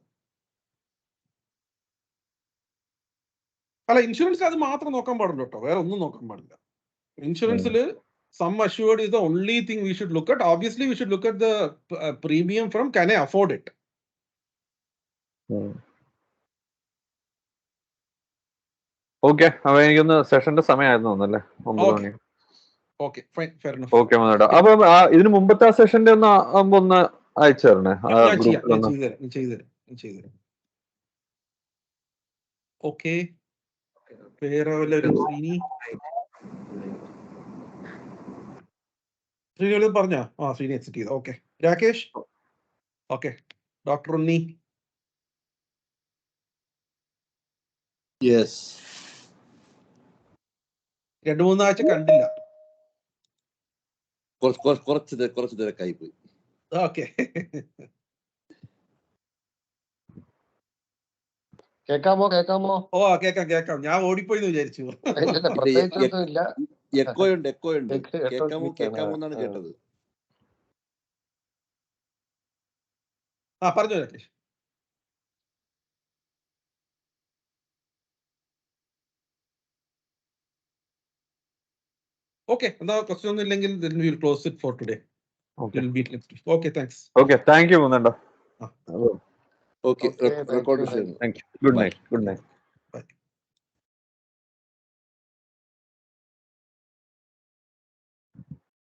അല്ല, ഇൻഷുറൻസിൽ അത് മാത്രം നോക്കാൻ പാടുള്ളൂ കേട്ടോ, വേറെ ഒന്നും നോക്കാൻ പാടില്ല. ഇൻഷുറൻസിൽ sum assured is the only thing we should look at. Obviously we should look at the premium from can I afford it. Okay, അപ്പൊ എനിക്കൊന്ന് സെഷന്റെ സമയമായിരുന്നു തോന്നല്ലേ, 9 മണി. Okay, fine, fair enough. Okay മനോടാ. അപ്പൊ ഇതിന് മുമ്പത്തെ ആ സെഷന്റെ ഒന്ന് അയച്ചു തരണേ ചെയ്തുതരാം. ഓക്കെ, വേറെ വല്ലവരും? ശ്രീനി പറഞ്ഞോ? ശ്രീനി എക്സിറ്റ് ചെയ്തു. ഓക്കെ, രാകേഷ്. ഓക്കെ, ഡോക്ടർ ഉണ്ണി. യെസ്. 2-3 ആഴ്ച കണ്ടില്ല. കുറച്ച് തിരക്കായി പോയി. ഓക്കെ. കേക്കാമോ? കേക്കാം. ഞാൻ ഓടിപ്പോയിന്ന് വിചാരിച്ചു. എക്കോയുണ്ട്. കേക്കാമോ എന്നാണ് കേട്ടത്. പറഞ്ഞോ രാകേഷ്. Okay, now question ഒന്നും ഇല്ലെങ്കിൽ then we will close it for today. We'll meet next week. Okay, thanks. Okay, thank you Munanda. Okay, record. Thank you. Good night.